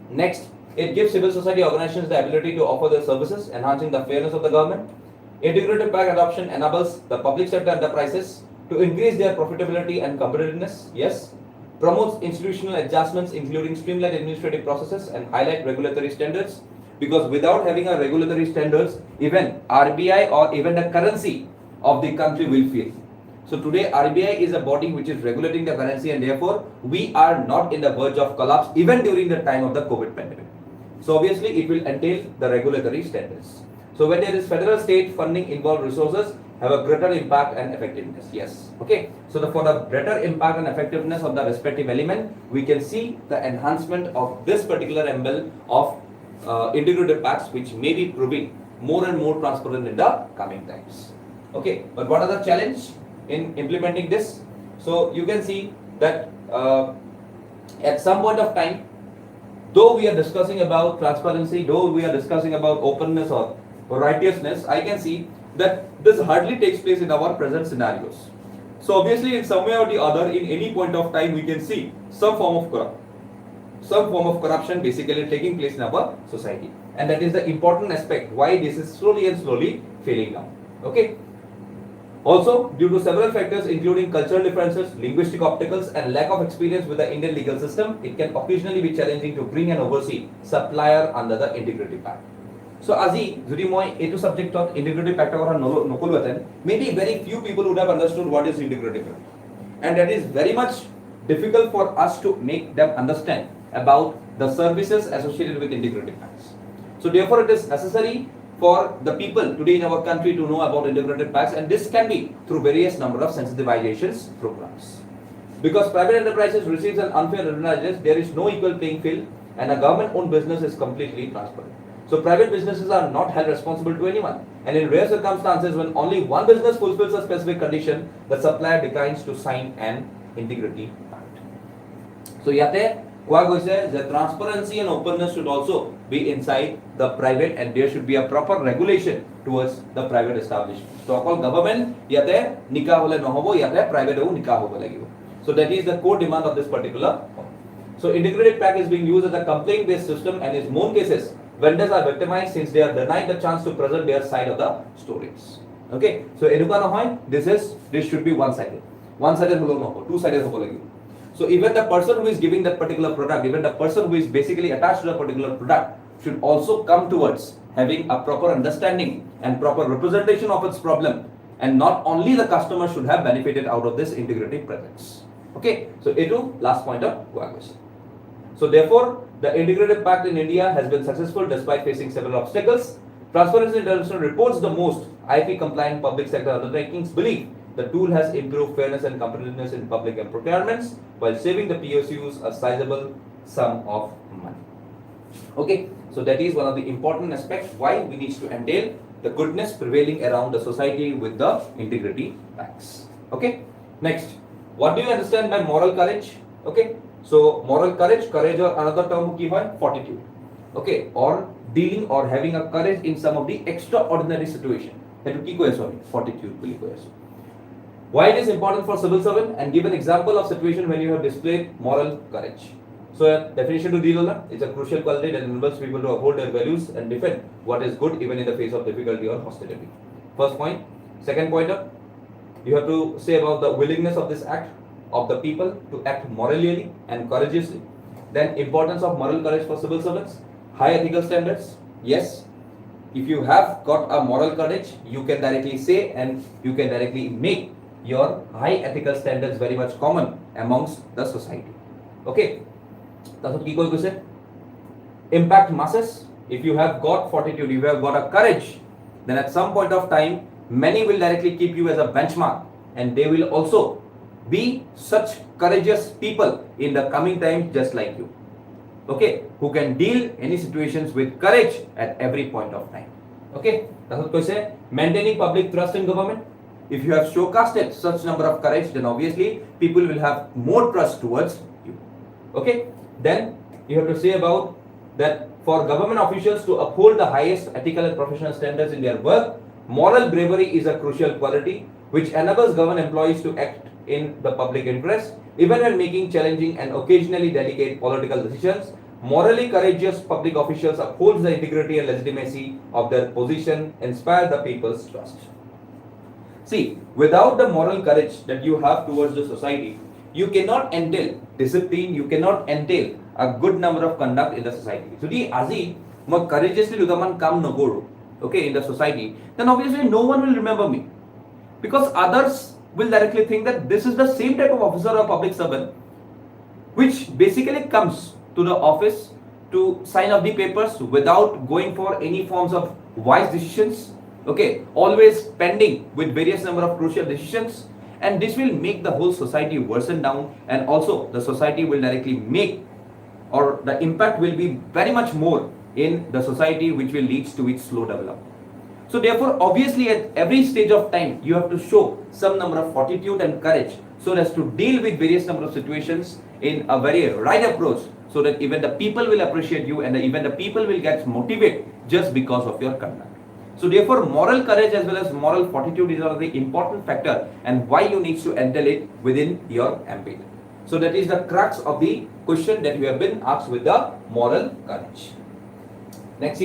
Speaker 1: Next, it gives civil society organizations the ability to offer their services, enhancing the fairness of the government. Integrated pact adoption enables the public sector enterprises to increase their profitability and competitiveness. Yes. Promotes institutional adjustments including streamlined administrative processes and highlight regulatory standards, because without having a regulatory standards, even RBI or even the currency of the country will fail. So today RBI is a body which is regulating the currency and therefore we are not in the verge of collapse even during the time of the COVID pandemic. So obviously it will entail the regulatory standards. So when there is federal state funding involved, resources have a greater impact and effectiveness. Yes. Okay. So for the greater impact and effectiveness of the respective element, we can see the enhancement of this particular angle of integrated pacts, which may be proving more and more transparent in the coming times. Okay. But what are the challenge in implementing this? So you can see that at some point of time, though we are discussing about transparency, though we are discussing about openness or righteousness, I can see that this hardly takes place in our present scenarios. So obviously in some way or the other, in any point of time, we can see some form of corruption basically taking place in our society. And that is the important aspect why this is slowly and slowly failing down. Okay. Also, due to several factors including cultural differences, linguistic obstacles, and lack of experience with the Indian legal system, it can occasionally be challenging to bring and oversee supplier under the Integrity Pact. So আজি যদি মই এইটো সাবজেক্টত integrity প্যাক্টৰ কথা নকলোহেঁতেন, maybe very few people would have understood what is integrity pact, and that is very much difficult for us to make them understand about the services associated with integrity pacts. So therefore it is necessary for the people today in our country to know about integrated pacts, and this can be through various number of sensitivizations programs. Because private enterprises receives an unfair advantage, there is no equal playing field, and a government-owned business is completely transparent. So private businesses are not held responsible to anyone, and in rare circumstances when only one business fulfills a specific condition, the supplier declines to sign an integrity pact. So yate koa goise that transparency and openness should also be inside the private, and there should be a proper regulation towards the private establishment. So all government yate nika hole nohobo, yate private o nika hobo lagibo. So that is the core demand of this particular point. So integrated pact is being used as a complaint based system, and in most cases vendors are victimized since they are denied the chance to present their side of the stories. Okay, so enuka nohoy, this should be one sided holo nohobo, two sided hobo lagibo. So even the person who is giving that particular product, even the person who is basically attached to the particular product should also come towards having a proper understanding and proper representation of its problem, and not only the customer should have benefited out of this integrity presence. Okay, so etu last point of question. So therefore the integrated pact in India has been successful despite facing several obstacles. Transparency International reports the most IP compliant public sector undertakings believe the tool has improved fairness and competitiveness in public and procurements while saving the PSUs a sizable sum of money. Okay, so that is one of the important aspects why we need to entail the goodness prevailing around the society with the integrity pacts. Okay, next, what do you understand by moral courage? Okay, so moral courage or another term ki hoy fortitude. Okay, or dealing or having a courage in some of the extraordinary situation. Etu ki koy aso fortitude boli koy aso. Why it is important for civil servant, and give an example of situation when you have displayed moral courage. So a definition to deal it's a crucial quality that enables people to uphold their values and defend what is good even in the face of difficulty or hostility. First point. Second pointer, you have to say about the willingness of this act of the people to act morally and courageously. Then importance of moral courage for civil servants, high ethical standards. Yes, if you have got a moral courage, you can directly say and you can directly make your high ethical standards very much common amongst the society. Okay, that's what Kiko said. Impact masses. If you have got fortitude, you have got a courage, then at some point of time, many will directly keep you as a benchmark, and they will also be such courageous people in the coming times just like you. Okay, who can deal any situations with courage at every point of time. Okay, that's what I say. Maintaining public trust in government. If you have showcasted such number of courage, then obviously people will have more trust towards you. Okay, then you have to say about that for government officials to uphold the highest ethical and professional standards in their work, moral bravery is a crucial quality which enables government employees to act in the public interest, even when making challenging and occasionally delicate political decisions. Morally courageous public officials uphold the integrity and legitimacy of their position, inspire the people's trust. See, without the moral courage that you have towards the society, you cannot entail discipline, you cannot entail a good number of conduct in the society. So, আজি মই courageously দুটামান কাম নকৰো, okay, in the society, then obviously no one will remember me, because others will directly think that this is the same type of officer or public servant which basically comes to the office to sign up the papers without going for any forms of wise decisions, okay, always pending with various number of crucial decisions, and this will make the whole society worsen down, and also the society will directly make, or the impact will be very much more in the society, which will lead to its slow development. So therefore, obviously at every stage of time, you have to show some number of fortitude and courage so as to deal with various number of situations in a very right approach, so that even the people will appreciate you and even the people will get motivated just because of your conduct. So therefore, moral courage as well as moral fortitude is one of the important factor and why you need to entail it within your ambit. So that is the crux of the question that you have been asked with the moral courage. Next,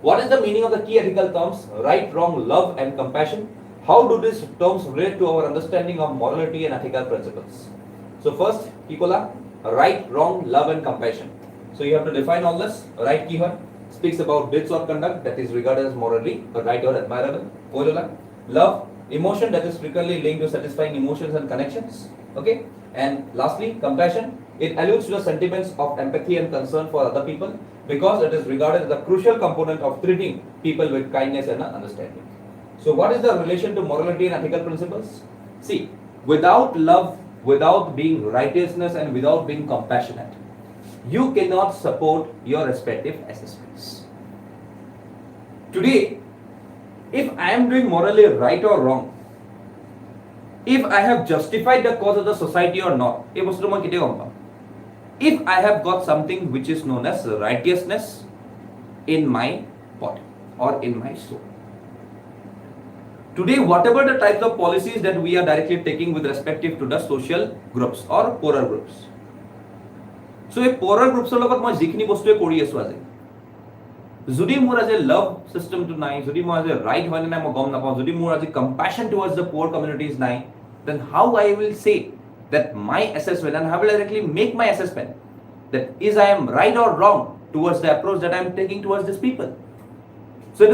Speaker 1: what is the meaning of the key ethical terms right, wrong, love and compassion? How do these terms relate to our understanding of morality and ethical principles? So first, right, wrong, love and compassion. So you have to define all this. Right key speaks about deeds or conduct that is regarded as morally right or admirable. Love, emotion that is frequently linked to satisfying emotions and connections. Okay. And lastly, compassion. It alludes to the sentiments of empathy and concern for other people, because it is regarded as a crucial component of treating people with kindness and understanding. So what is the relation to morality and ethical principles? See, without love, without being righteousness and without being compassionate, you cannot support your respective assessments. Today, if I am doing morally right or wrong, if I have justified the cause of the society or not, if I have got something which is known as righteousness in my body or in my soul. Today, whatever the types of policies that we are directly taking with respective to the social groups or poorer groups. So, a poorer groups are logot moi jikhini bostu kori asu aje. Jodi mor as a love system to nai, jodi mor as a right hoine na mo gom na pao, jodi mor as a compassion towards the poor communities nai, then how I will say that my assessment, and how will I directly make my assessment that is I am right or wrong towards the approach that I am taking towards these people. So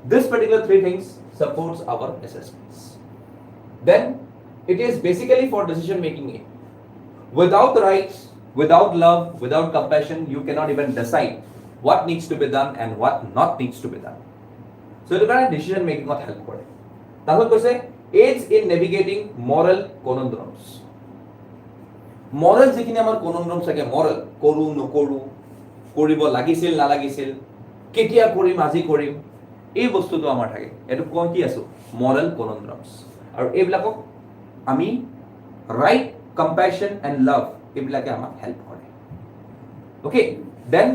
Speaker 1: this particular three things supports our assessments. Then it is basically for decision making. Without rights, without love, without compassion, you cannot even decide what needs to be done and what not needs to be done. So decision making not help for it. That's what I say. Aids in navigating moral conundrums. Moral যিখিনি আমাৰ conundrums থাকে, moral কৰো নকৰো, কৰিব লাগিছিল না লাগিছিল, কেতিয়া কৰিম আজি কৰিম, এই বস্তুটো আমাৰ থাকে, এটো কোন কি আছে moral conundrums, আৰু এইবিলাকক আমি right, compassion and love এইবিলাকে আমাক হেল্প কৰে. Okay, then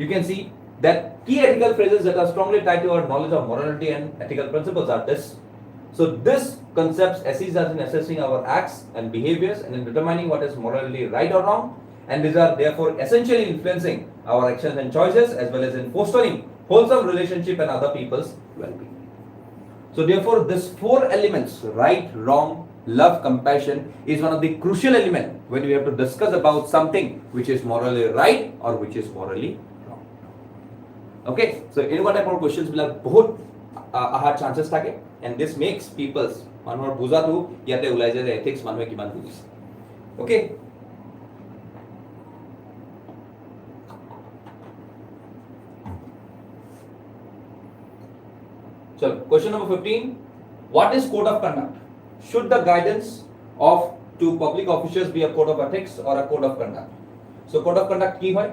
Speaker 1: you can see that key ethical phrases that are strongly tied to our knowledge of morality and ethical principles are this. So this concepts assists us in assessing our acts and behaviors and in determining what is morally right or wrong, and these are therefore essentially influencing our actions and choices as well as in fostering wholesome relationship and other people's well-being. So therefore, this four elements, right, wrong, love, compassion, is one of the crucial element when we have to discuss about something which is morally right or which is morally wrong. Okay, so এনেকুৱা টাইপৰ questions বিলাক বহুত আহাৰ chances থাকে, and this makes people's মানুহৰ বুজাটো ইয়াতে ওলাই যায় যে ethics মানুহে কিমান বুজিছে. Okay. So, question number 15. What is code of conduct? Should the guidance of to public officials be a code of ethics or a code of conduct? So, code of conduct key hai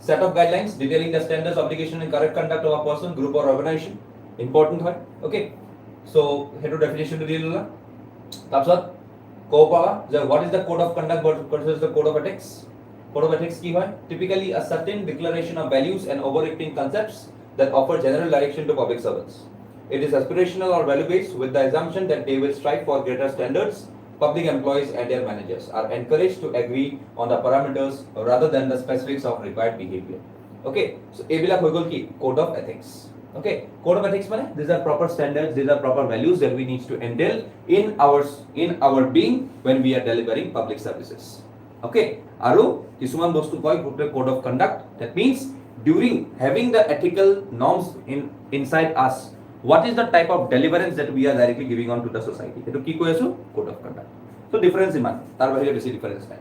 Speaker 1: set of guidelines detailing the standards, obligation, and correct conduct of a person, group, or organization. Important hai. Okay. So, head to definition to deal with. What is the code of conduct versus the code of ethics? Code of ethics key hai typically a certain declaration of values and overarching concepts that offer general direction to public servants. It is aspirational or value-based with the assumption that they will strive for greater standards. Public employees and their managers are encouraged to agree on the parameters rather than the specifics of required behavior. Okay, so ebila hoigol ki code of ethics. Okay, code of ethics mane these are proper standards, these are proper values that we need to entail in our being when we are delivering public services. Okay, aru kisuman bostu koi code of conduct, that means during having the ethical norms inside us, what is the type of deliverance that we are directly giving on to the society? Eto ki koi asu code of conduct. So difference iman tar bahire besi difference nai.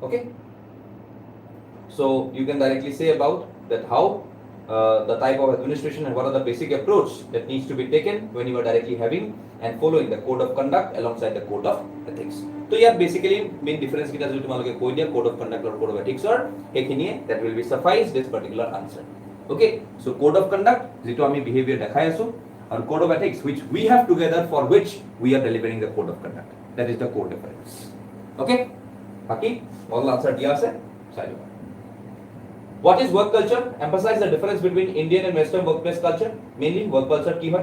Speaker 1: Okay, so you can directly say about that how the type of administration and what are the basic approach that needs to be taken when you are directly having and following the code of conduct alongside the code of ethics. So here basically main difference kita jodi tumaloke koi dia code of conduct or code of ethics or ekhiniye that will be suffice this particular answer. Okay, so code of conduct jitu ami behavior dekhai asu, or code of ethics which we have together for which we are delivering the code of conduct, that is the code of ethics. Okay, baki all answer diya ase side. What is work culture? Emphasize the difference between Indian and Western workplace culture. Mainly, work culture key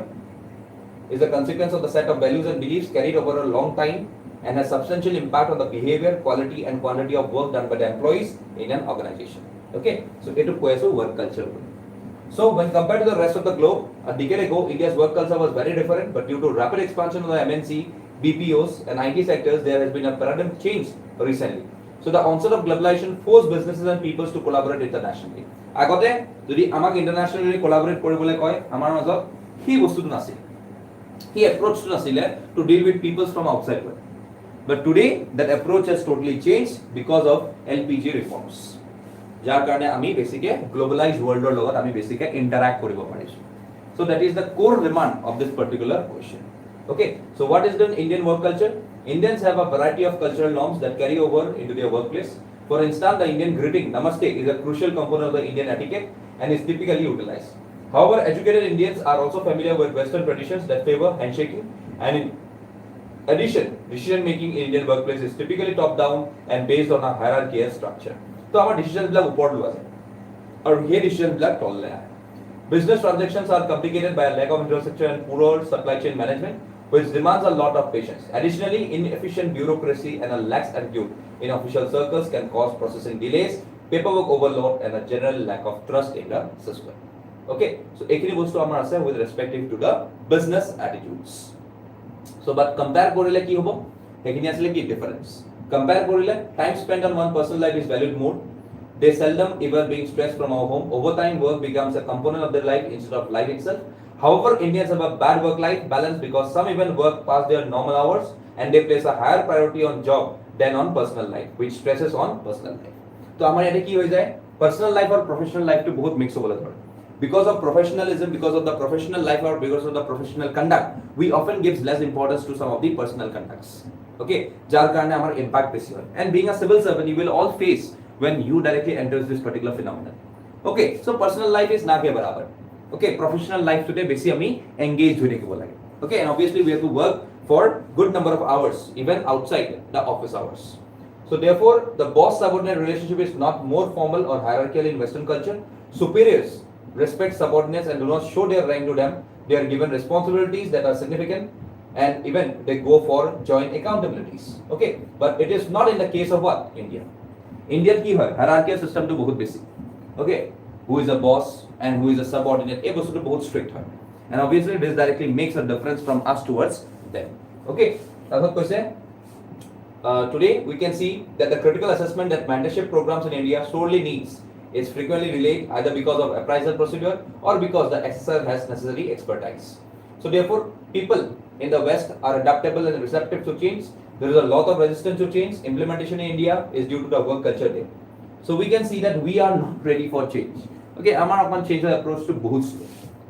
Speaker 1: is the consequence of the set of values and beliefs carried over a long time and has substantial impact on the behavior, quality, and quantity of work done by the employees in an organization. Okay, so it is work culture. So, when compared to the rest of the globe, a decade ago, India's work culture was very different, but due to rapid expansion of the MNC, BPOs, and IT sectors, there has been a paradigm change recently. So the onset of globalization forced businesses and peoples to collaborate internationally. Agote jodi amak internationally collaborate koribole koy amar majot hi bostu nasil, hi approach to nasile to deal with peoples from outside world. But today that approach has totally changed because of LPG reforms. Jar karone ami basically globalized world or logot ami basically interact koribo parisu. So that is the core demand of this particular question. Okay, so what is the Indian work culture? Indians have a variety of cultural norms that carry over into their workplace. For instance, the Indian greeting, Namaste, is a crucial component of the Indian etiquette and is typically utilized. However, educated Indians are also familiar with Western traditions that favor handshaking, and in addition, decision making in Indian workplace is typically top-down and based on a hierarchical structure. So our decisions black upward lower, or here decisions black tall. Business transactions are complicated by a lack of infrastructure and poor supply chain management, which demands a lot of patience. Additionally, inefficient bureaucracy and a lax attitude in official circles can cause processing delays, paperwork overload, and a general lack of trust in the system. Okay, so ekini bostu amar ase with respect to the business attitudes. So but compare korile ki hobo, ekini asle ki difference. Compare korile time spent on one person's life is valued more. They seldom ever being stressed from our home. Over time, work becomes a component of their life instead of life itself. However, Indians have a bad work-life balance because some even work past their normal hours and they place a higher priority on job than on personal life, which stresses on personal life. So, our yate ki hoi jaye personal life or professional life to bahut mix hobo lagta. Because of professionalism, because of the professional life or because of the professional conduct, we often give less importance to some of the personal conducts. Okay, jar karone amar impact besi hoy. And being a civil servant, you will all face when you directly enters this particular phenomenon. Okay, so personal life is na ke barabar. Okay, professional life today basically ami engaged hone ke bola. Okay, and obviously we have to work for good number of hours even outside the office hours. So therefore the boss subordinate relationship is not more formal or hierarchical in Western culture. Superiors respect subordinates and do not show their rank to them. They are given responsibilities that are significant and even they go for joint accountabilities. Okay, but it is not in the case of what? India. Indian কি হয় hierarchy system to বহুত বেশি okay who is a boss and who is a subordinate এই বস্তুটো বহুত strict হয় and obviously this directly makes a difference from us towards them okay তাৰপিছত কৈছে today we can see that the critical assessment that mentorship programs in India sorely needs is frequently delayed either because of appraisal procedure or because the assessor has necessary expertise. So therefore, people in the West are adaptable and receptive to change. There is a lot of resistance to change. Implementation in India is due to the work culture there. So we can see that we are not ready for change. Okay, our change approach to बहुत slow.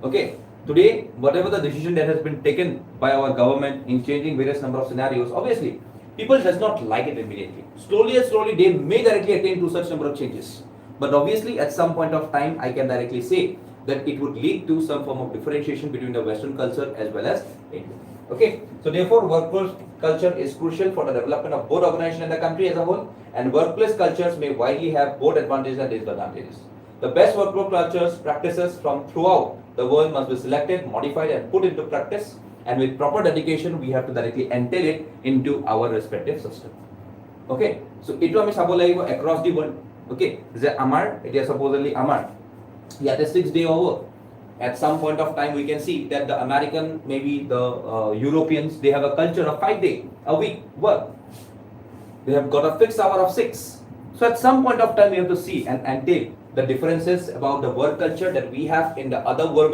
Speaker 1: Okay, today whatever the decision that has been taken by our government in changing various number of scenarios, obviously people does not like it immediately. Slowly and slowly they may directly attain to such number of changes. But obviously at some point of time I can directly say that it would lead to some form of differentiation between the Western culture as well as India. Okay, so therefore workforce culture is crucial for the development of both organization and the country as a whole, and workplace cultures may widely have both advantages and disadvantages. The best workplace cultures practices from throughout the world must be selected, modified and put into practice, and with proper dedication we have to directly entail it into our respective system. Okay, so itu ami sabo lagibo across the world. Okay, যে আমাৰ এতিয়া supposedly আমাৰ ইয়াতে 6 day over at some point of time we can see that the American maybe the Europeans they have a culture of 5 day a week work. They have got a fixed hour of 6. So at some point of time we have to see and entail the differences about the work culture that we have in the other world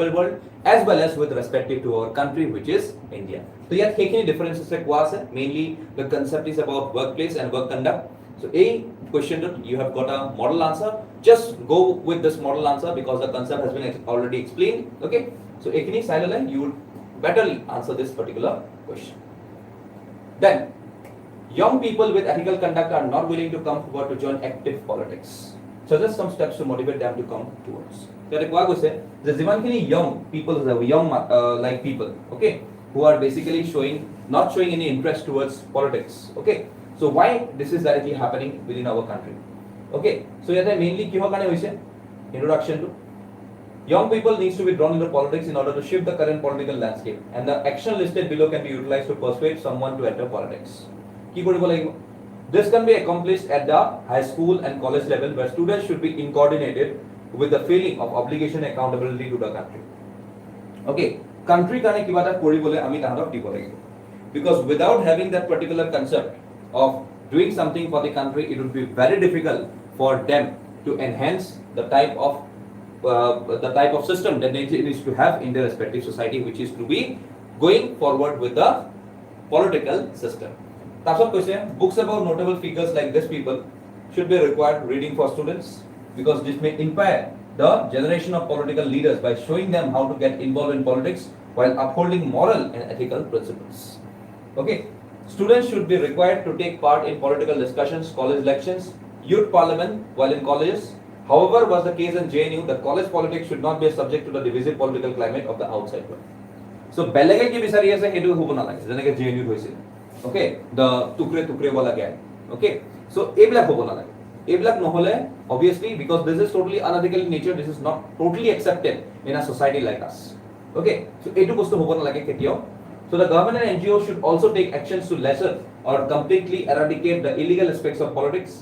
Speaker 1: as well as with respect to our country which is India. So yet taking differences requires mainly the concept is about workplace and work conduct. So a question that you have got a model answer, just go with this model answer because the concept has been already explained. Okay, so ekini silent you will betterly answer this particular question. Then young people with ethical conduct are not willing to come forward to join active politics. Suggest some steps to motivate them to come towards. That কোৱা গৈছে যে যিমানখিনি young people young like people okay who are basically not showing any interest towards politics. Okay, so why this is directly happening within our country? Okay, so ইয়াতে mainly কিহৰ কাৰণে হৈছে introduction to young people needs to be drawn into politics in order to shift the current political landscape, and the action listed below can be utilized to persuade someone to enter politics. কি কৰিব লাগিব? This can be accomplished at the high school and college level where students should be coordinated with the feeling of obligation and accountability to the country. Okay, country কাৰণে কিবা এটা কৰিবলৈ আমি তাহাঁতক দিব লাগিব, because without having that particular concept of doing something for the country it would be very difficult for them to enhance the type of system that they needs to have in their respective society, which is to be going forward with the political system. That's কৈছে books about notable figures like these people should be required reading for students, because this may inspire the generation of political leaders by showing them how to get involved in politics while upholding moral and ethical principles. Okay, students should be required to take part in political discussions, college elections, youth parliament while in colleges. However, was the case in JNU, the college politics should not be subject to the divisive political climate of the outside world. So বেলেগে কি বিচাৰি আছে সেইটো হ'ব নালাগে, যেনেকৈ JNU হৈছিল. Okay, the tukre wala gang. Okay, so এইবিলাক হ'ব নালাগে, এইবিলাক নহলে obviously because this is totally unethical in nature, this is not totally accepted in a society like us. Okay, so এইটো বস্তু হ'ব নালাগে কেতিয়াও. So the government and NGOs should also take actions to lessen or completely eradicate the illegal aspects of politics.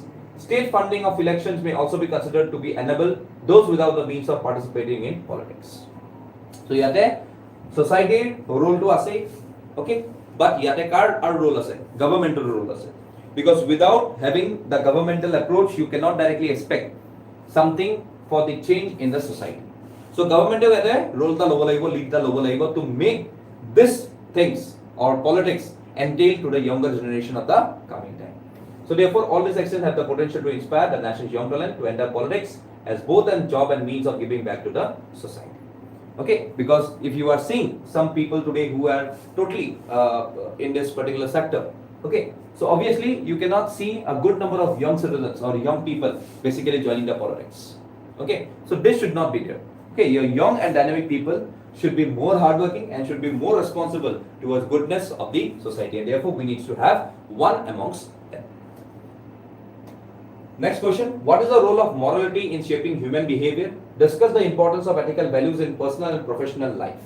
Speaker 1: State funding of elections may also be considered to be enable those without the means of participating in politics. So ইয়াতে society role to আছে, okay, but ইয়াতে কাৰ আৰু role আছে, governmental role আছে, because without having the governmental approach you cannot directly expect something for the change in the society. So governmental ইয়াতে role ta lobo lagibo, lead ta lobo lagibo to make this things or politics entail to the younger generation of the coming time. So therefore all these actions have the potential to inspire the nation's young talent to enter politics as both a job and means of giving back to the society. Okay, because if you are seeing some people today who are totally in this particular sector, okay, so obviously you cannot see a good number of young citizens or young people basically joining the politics. Okay, so this should not be there. Okay, your young and dynamic people should be more hardworking and should be more responsible towards goodness of the society, and therefore we need to have one amongst them. Next question, what is the role of morality in shaping human behavior? Discuss the importance of ethical values in personal and professional life.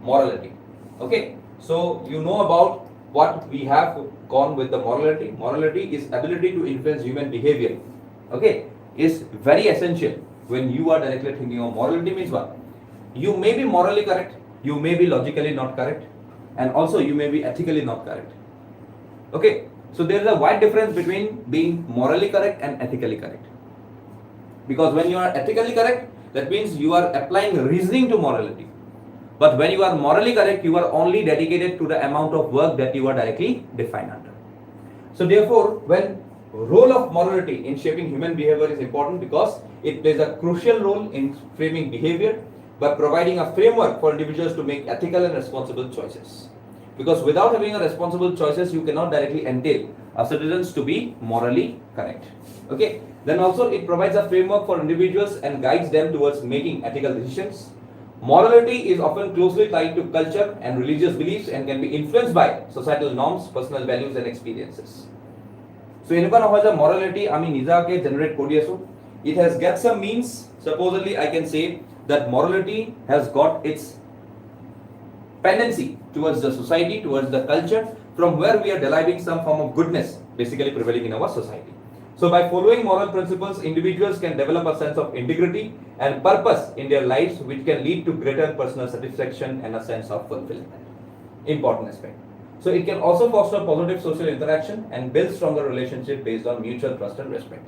Speaker 1: Morality. Okay, so you know about what we have gone with the morality. Morality is ability to influence human behavior okay, is very essential when you are directly thinking of morality. Means what? You may be morally correct, you may be logically not correct, and also you may be ethically not correct. Okay, so there is a wide difference between being morally correct and ethically correct. Because when you are ethically correct, that means you are applying reasoning to morality. But when you are morally correct, you are only dedicated to the amount of work that you are directly defined under. So therefore, when role of morality in shaping human behavior is important because it plays a crucial role in framing behavior by providing a framework for individuals to make ethical and responsible choices. Because without having a responsible choices, you cannot directly entail a citizens to be morally correct. Okay. Then also it provides a framework for individuals and guides them towards making ethical decisions. Morality is often closely tied to culture and religious beliefs and can be influenced by societal norms, personal values and experiences. So in the morality, I mean nija generate kodi it has got some means. Supposedly I can say that morality has got its pendency towards the society, towards the culture, from where we are deriving some form of goodness basically prevailing in our society. So by following moral principles, individuals can develop a sense of integrity and purpose in their lives, which can lead to greater personal satisfaction and a sense of fulfillment. Important aspect. So it can also foster positive social interaction and build stronger relationship based on mutual trust and respect.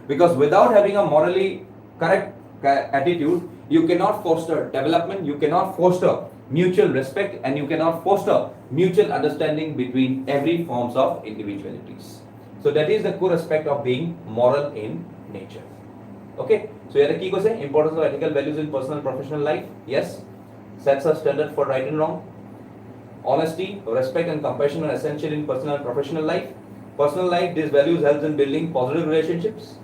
Speaker 1: Because without having a morally correct attitude, you cannot foster development, you cannot foster mutual respect, and you cannot foster mutual understanding between every forms of individualities. So that is the core aspect of being moral in nature. Okay. So here the key question: importance of ethical values in personal and professional life. Yes. Sets a standard for right and wrong. Honesty, respect, and compassion are essential in personal and professional life. Personal life, these values help in building positive relationships,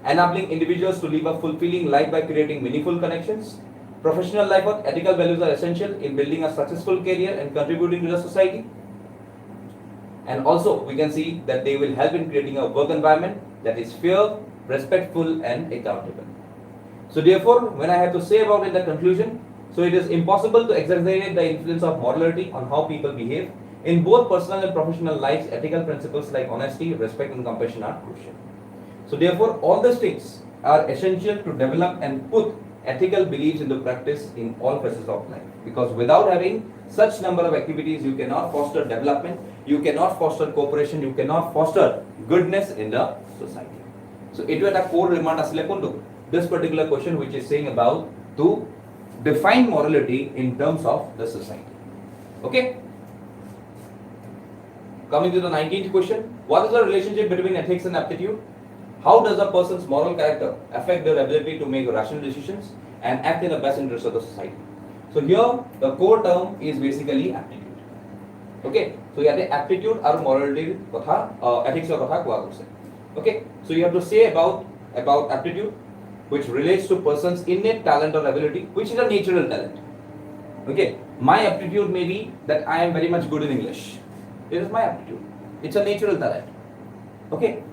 Speaker 1: enabling individuals to live a fulfilling life by creating meaningful connections. Professional life, ethical values are essential in building a successful career and contributing to the society. And also, we can see that they will help in creating a work environment that is fair, respectful, and accountable. So therefore, when I have to say about in the conclusion, so it is impossible to exaggerate the influence of morality on how people behave. In both personal and professional lives, ethical principles like honesty, respect, and compassion are crucial. So therefore, all these things are essential to develop and put ethical beliefs into practice in all facets of life. Because without having such number of activities, you cannot foster development, you cannot foster cooperation, you cannot foster goodness in the society. So it was a core remand asile this particular question, which is saying about to define morality in terms of the society. Okay. Coming to the 19th question, what is the relationship between ethics and aptitude? How does a person's moral character affect their ability to make rational decisions and act in the best interest of the society? So here the core term is basically aptitude. Okay, so here the aptitude or morality ethics or katha. Okay, so you have to say about aptitude, which relates to person's innate talent or ability, which is a natural talent. Okay, my aptitude may be that I am very much good in English. It is my aptitude. It's a natural talent. Okay,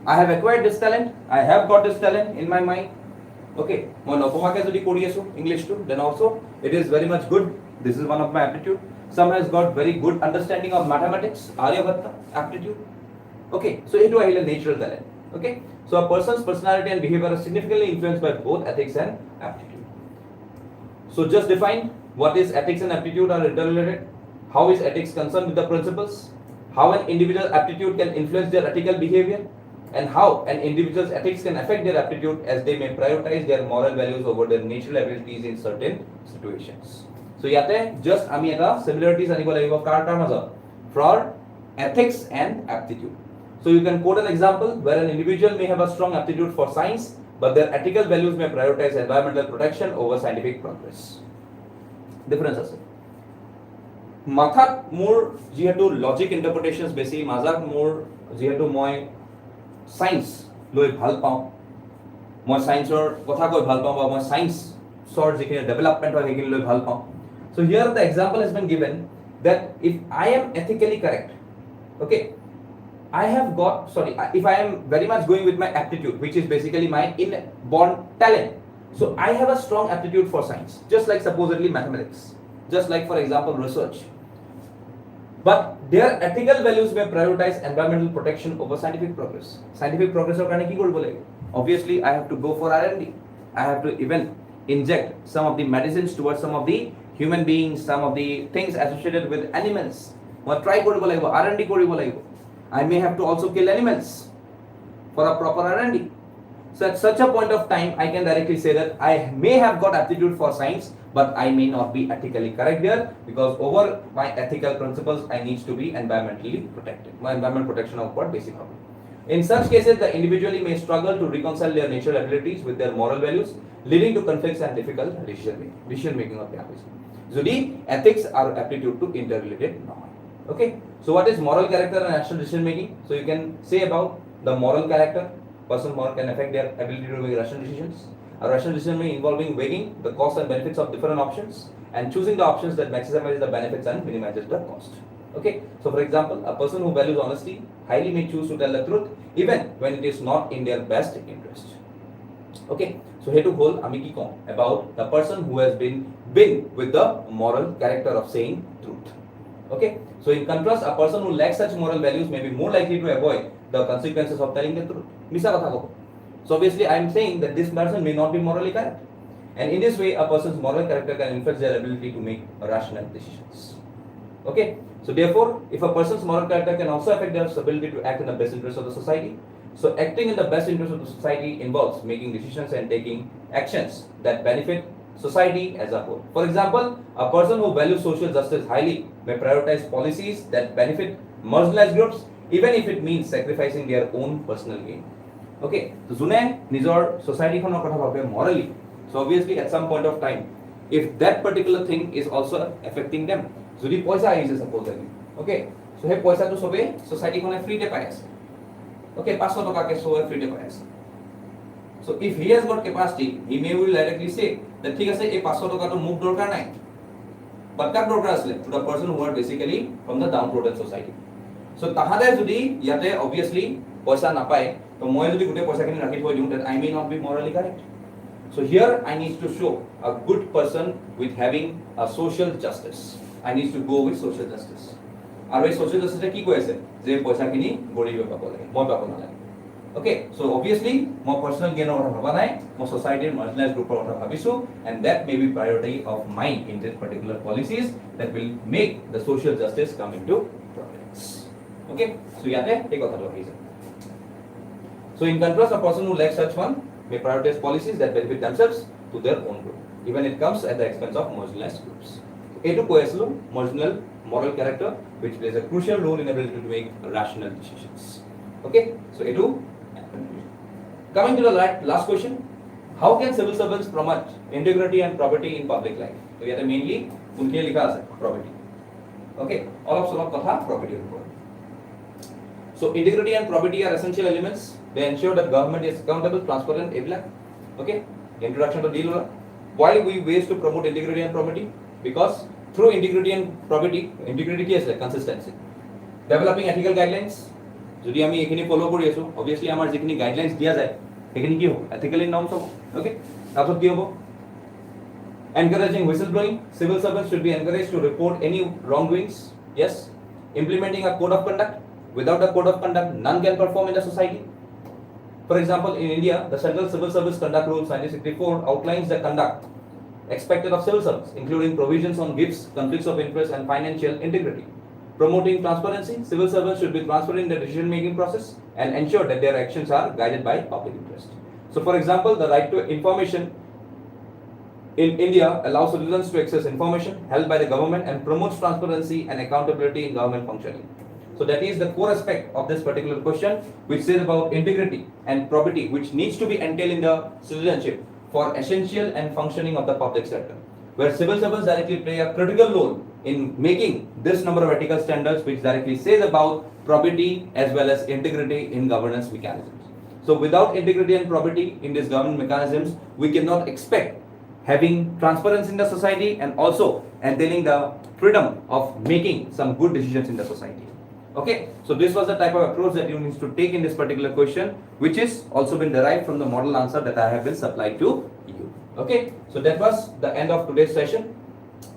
Speaker 1: I have acquired this talent. I have got this talent in my mind. Okay, English too. Then also it is very much good. This is one of my aptitude. Some has got very good understanding of mathematics, Aryabhatta, aptitude. Okay, so it is a natural talent. Okay, so a person's personality and behavior are significantly influenced by both ethics and aptitude. So just define what is ethics and aptitude are interrelated. How is ethics concerned with the principles? How an individual's aptitude can influence their ethical behavior? And how an individual's ethics can affect their aptitude as they may prioritize their moral values over their natural abilities in certain situations. So yate just ami eta similarities anibo lagibo car maza for ethics and aptitude. So you can quote an example where an individual may have a strong aptitude for science, but their ethical values may prioritize environmental protection over scientific progress. Difference আছে. মাথাত মোৰ যেহেতু logic ইন্টাৰপ্ৰিটেশনস বেছি মাজাক মোৰ যেহেতু মই science লৈ ভাল পাওঁ মই সায়েন্সৰ কথা কৈ ভাল পাওঁ বা মই সায়েন্সৰ যিখিনি ডেভেলপমেন্ট হয় সেইখিনি লৈ ভাল পাওঁ so here the example has been given that if I am ethically correct okay if I am very much going with my aptitude which is basically my inborn talent so I have a strong aptitude for science just like supposedly mathematics just like for example research but their ethical values may prioritize environmental protection over scientific progress or karone ki koribo lage obviously I have to go for R&D. I have to even inject some of the medicines towards some of the human beings, some of the things associated with animals. What try koribo lagibo, R&D koribo lagibo. I may have to also kill animals for a proper R&D. So at such a point of time, I can directly say that I may have got aptitude for science, but I may not be ethically correct there, because over my ethical principles, I need to be environmentally protected. My environment protection of what basic problem. In such cases, the individual may struggle to reconcile their natural abilities with their moral values, leading to conflicts and difficult decision making of the habits. So the ethics are aptitude to interrelated norm. Okay. So what is moral character and rational decision making? So you can say about the moral character. Personal moral can affect their ability to make rational decisions. A rational decision making involving weighing the costs and benefits of different options and choosing the options that maximize the benefits and minimizes the cost. Okay, so for example, a person who values honesty highly may choose to tell the truth even when it is not in their best interest. Okay, so here to hold Amiki Kong about the person who has been with the moral character of saying truth. Okay, so in contrast, a person who lacks such moral values may be more likely to avoid the consequences of telling the truth. So obviously, I am saying that this person may not be morally correct, and in this way, a person's moral character can influence their ability to make rational decisions. Okay, so therefore, if a person's moral character can also affect their ability to act in the best interest of the society, so acting in the best interest of the society involves making decisions and taking actions that benefit society as a whole. For example, a person who values social justice highly may prioritize policies that benefit marginalized groups, even if it means sacrificing their own personal gain. Okay, so Zune Nizor society morally. So obviously at some point of time, if that particular thing is also affecting them, Zudi Poisa is supposedly. Okay, so hey Poisa to sobe society kone free te payas. Okay, 500 toka ke so free te payas. So if he has got capacity, he may will directly say that thik ase ei 500 toka to muk dorkar nai. But kak dorkar asle to the person who are basically from the downtrodden society. So tahade jodi yate obviously poisa napai, to moi jodi gute poisa kini rakhi thoi diu, that I may not be morally correct. So here I need to show a good person with having a social justice. I need to go with social justice. Aru ei social justice ki koi ase je poisa kini goribe pabo lage, moi pabo na lage. Okay, so obviously my personal gain or bhaba nai, my society marginalized group or bhabisu, and that may be priority of mine in this particular policies that will make the social justice come into progress. Okay, so yate take kotha to hoise. So in contrast, a person who lacks such one may prioritize policies that benefit themselves to their own group, even it comes at the expense of marginalized groups. A2 coeslu, marginal moral character, which plays a crucial role in ability to make rational decisions. Okay, so A2. Coming to the last question, how can civil servants promote integrity and probity in public life? So here mainly unke likha ase probity. Okay, all of kotha probity report. So integrity and probity are essential elements. They ensure that government is accountable, transparent, able. Okay, introduction to deal. Why we ways to promote integrity and probity? Because through integrity and probity, integrity is like consistency. Developing ethical guidelines. যদি আমি এখিনি follow কৰি আছো obviously আমাৰ যিখিনি guidelines দিয়া যায় এখিনি কি হ'ব এথিক্যালি নর্মস হ'ব ওকে তাৰপিছত কি হ'ব encouraging whistleblowing civil servants should be encouraged to report any wrongdoings yes implementing a code of conduct without a code of conduct none can perform in the society for example in India the Central Civil Service Conduct Rules 1964 outlines the conduct expected of civil servants including provisions on gifts conflicts of interest and financial integrity. Promoting transparency, civil servants should be transparent in the decision-making process and ensure that their actions are guided by public interest. So, for example, the right to information in India allows citizens to access information held by the government and promotes transparency and accountability in government functioning. So, that is the core aspect of this particular question, which says about integrity and probity, which needs to be entailed in the citizenship for essential and functioning of the public sector, where civil servants directly play a critical role in making this number of ethical standards which directly says about probity as well as integrity in governance mechanisms. So without integrity and probity in these governance mechanisms, we cannot expect having transparency in the society and also entailing the freedom of making some good decisions in the society. Okay, so this was the type of approach that you need to take in this particular question, which is also been derived from the model answer that I have been supplied to you. Okay, so that was the end of today's session.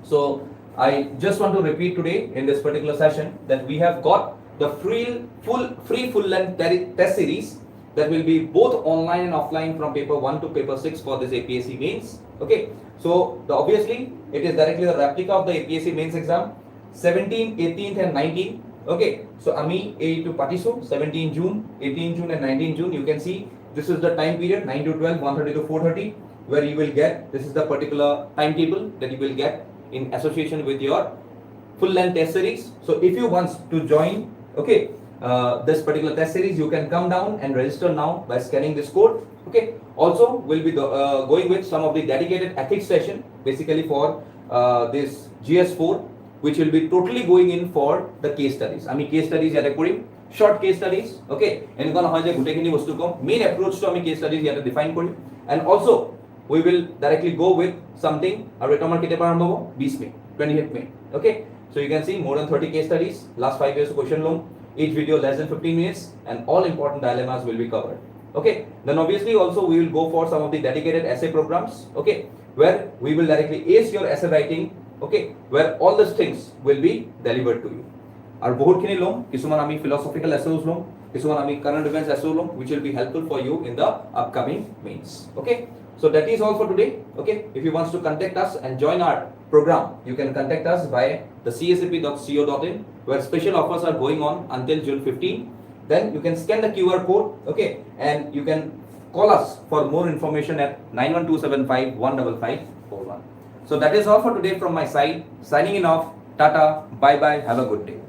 Speaker 1: So I just want to repeat today in this particular session that we have got the free full length test series that will be both online and offline from paper 1 to paper 6 for this APSC mains. Okay, so obviously it is directly the replica of the APSC mains exam, 17th, 18th and 19th. Okay, so Ami A to Patiso, 17 June, 18 June and 19 June. You can see this is the time period 9 to 12, 1:30 to 4:30, where you will get, this is the particular timetable that you will get in association with your full length test series. So if you want to join, okay, this particular test series, you can come down and register now by scanning this code. Okay, also we'll be going with some of the dedicated ethics session basically for this GS4, which will be totally going in for the case studies. I mean case studies are recording short case studies. Okay, and main approach to case studies you have to define kori. And also we will directly go with something a retomar kite par 20 May, 28th May. Okay, so you can see more than 30 case studies, last 5 years question long, each video less than 15 minutes, and all important dilemmas will be covered. Okay, then obviously also we will go for some of the dedicated essay programs, okay, where we will directly ace your essay writing, okay, where all these things will be delivered to you. Our board kini long, kisuman ami philosophical essays long, kisuman ami current events essay long, which will be helpful for you in the upcoming mains. Okay, so that is all for today. Okay, if you want to contact us and join our program, you can contact us by the csap.co.in, where special offers are going on until June 15. Then you can scan the QR code, okay, and you can call us for more information at 91275 15541. So that is all for today from my side. Signing in off. Tata, bye bye, have a good day.